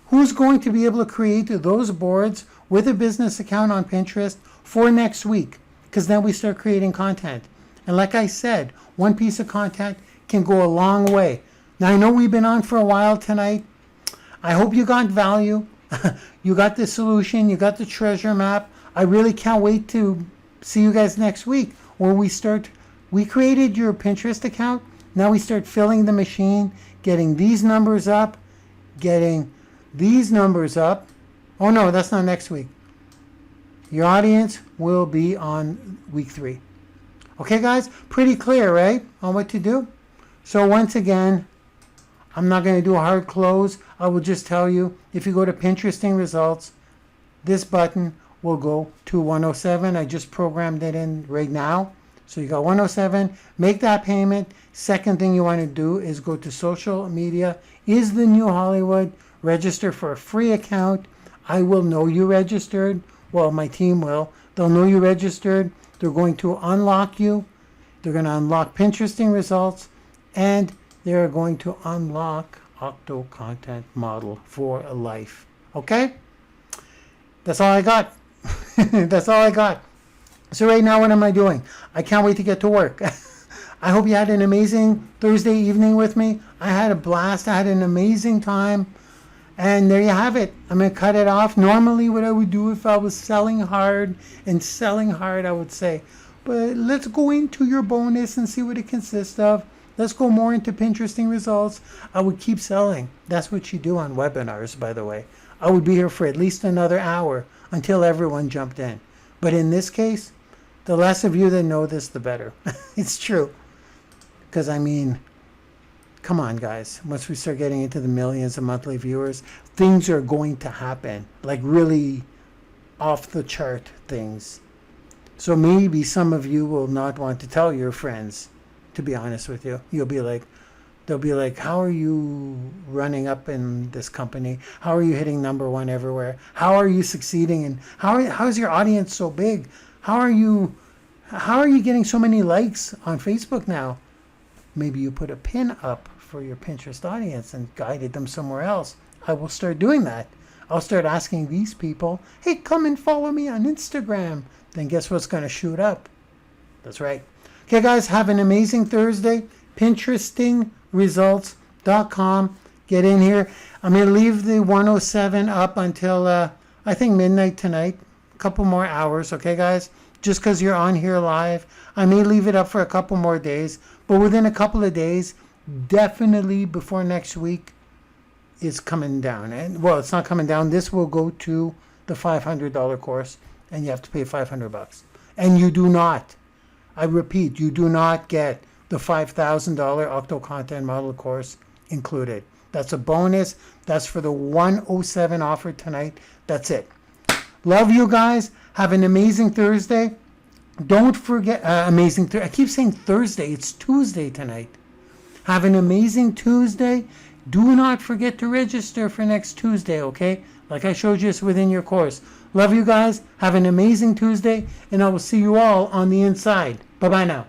Who's going to be able to create those boards with a business account on Pinterest for next week? Because then we start creating content. And like I said, one piece of content can go a long way. Now, I know we've been on for a while tonight. I hope you got value. You got the solution. You got the treasure map. I really can't wait to see you guys next week when we created your Pinterest account. Now we start filling the machine, getting these numbers up, getting these numbers up. Oh no, that's not next week. Your audience will be on week 3. Okay, guys, pretty clear, right, on what to do? So once again, I'm not going to do a hard close. I will just tell you, if you go to Pinteresting results, this button will go to 107. I just programmed it in right now. So you got 107. Make that payment. Second thing you want to do is go to social media. Is the New Hollywood. Register for a free account. I will know you registered. Well, my team will. They'll know you registered. They're going to unlock you. They're going to unlock Pinteresting results. And they're going to unlock Octo Content Model for life. Okay? That's all I got. That's all I got. So right now, what am I doing? I can't wait to get to work. I hope you had an amazing Thursday evening with me. I had a blast. I had an amazing time. And there you have it. I'm going to cut it off. Normally, what I would do if I was selling hard, I would say, but let's go into your bonus and see what it consists of. Let's go more into Pinteresting results. I would keep selling. That's what you do on webinars, by the way. I would be here for at least another hour until everyone jumped in. But in this case, the less of you that know this, the better. It's true. Because, I mean, come on, guys. Once we start getting into the millions of monthly viewers, things are going to happen. Like really off the chart things. So maybe some of you will not want to tell your friends, to be honest with you. They'll be like, how are you running up in this company? How are you hitting #1 everywhere? How are you succeeding? And how is your audience so big? How are you getting so many likes on Facebook now? Maybe you put a pin up for your Pinterest audience and guided them somewhere else. I will start doing that. I'll start asking these people, hey, come and follow me on Instagram. Then guess what's going to shoot up? That's right. Okay, guys, have an amazing Thursday. Pinterestingresults.com. Get in here. I'm going to leave the 107 up until, I think, midnight tonight. A couple more hours, okay, guys? Just because you're on here live. I may leave it up for a couple more days. But within a couple of days, definitely before next week is coming down. And well, it's not coming down. This will go to the $500 course, and you have to pay $500. And you do not, I repeat, you do not get the $5,000 Octo Content Model course included. That's a bonus. That's for the 107 offer tonight. That's it. Love you guys. Have an amazing Thursday. Don't forget, I keep saying Thursday. It's Tuesday tonight. Have an amazing Tuesday. Do not forget to register for next Tuesday, okay? Like I showed you, it's within your course. Love you guys. Have an amazing Tuesday, and I will see you all on the inside. Bye-bye now.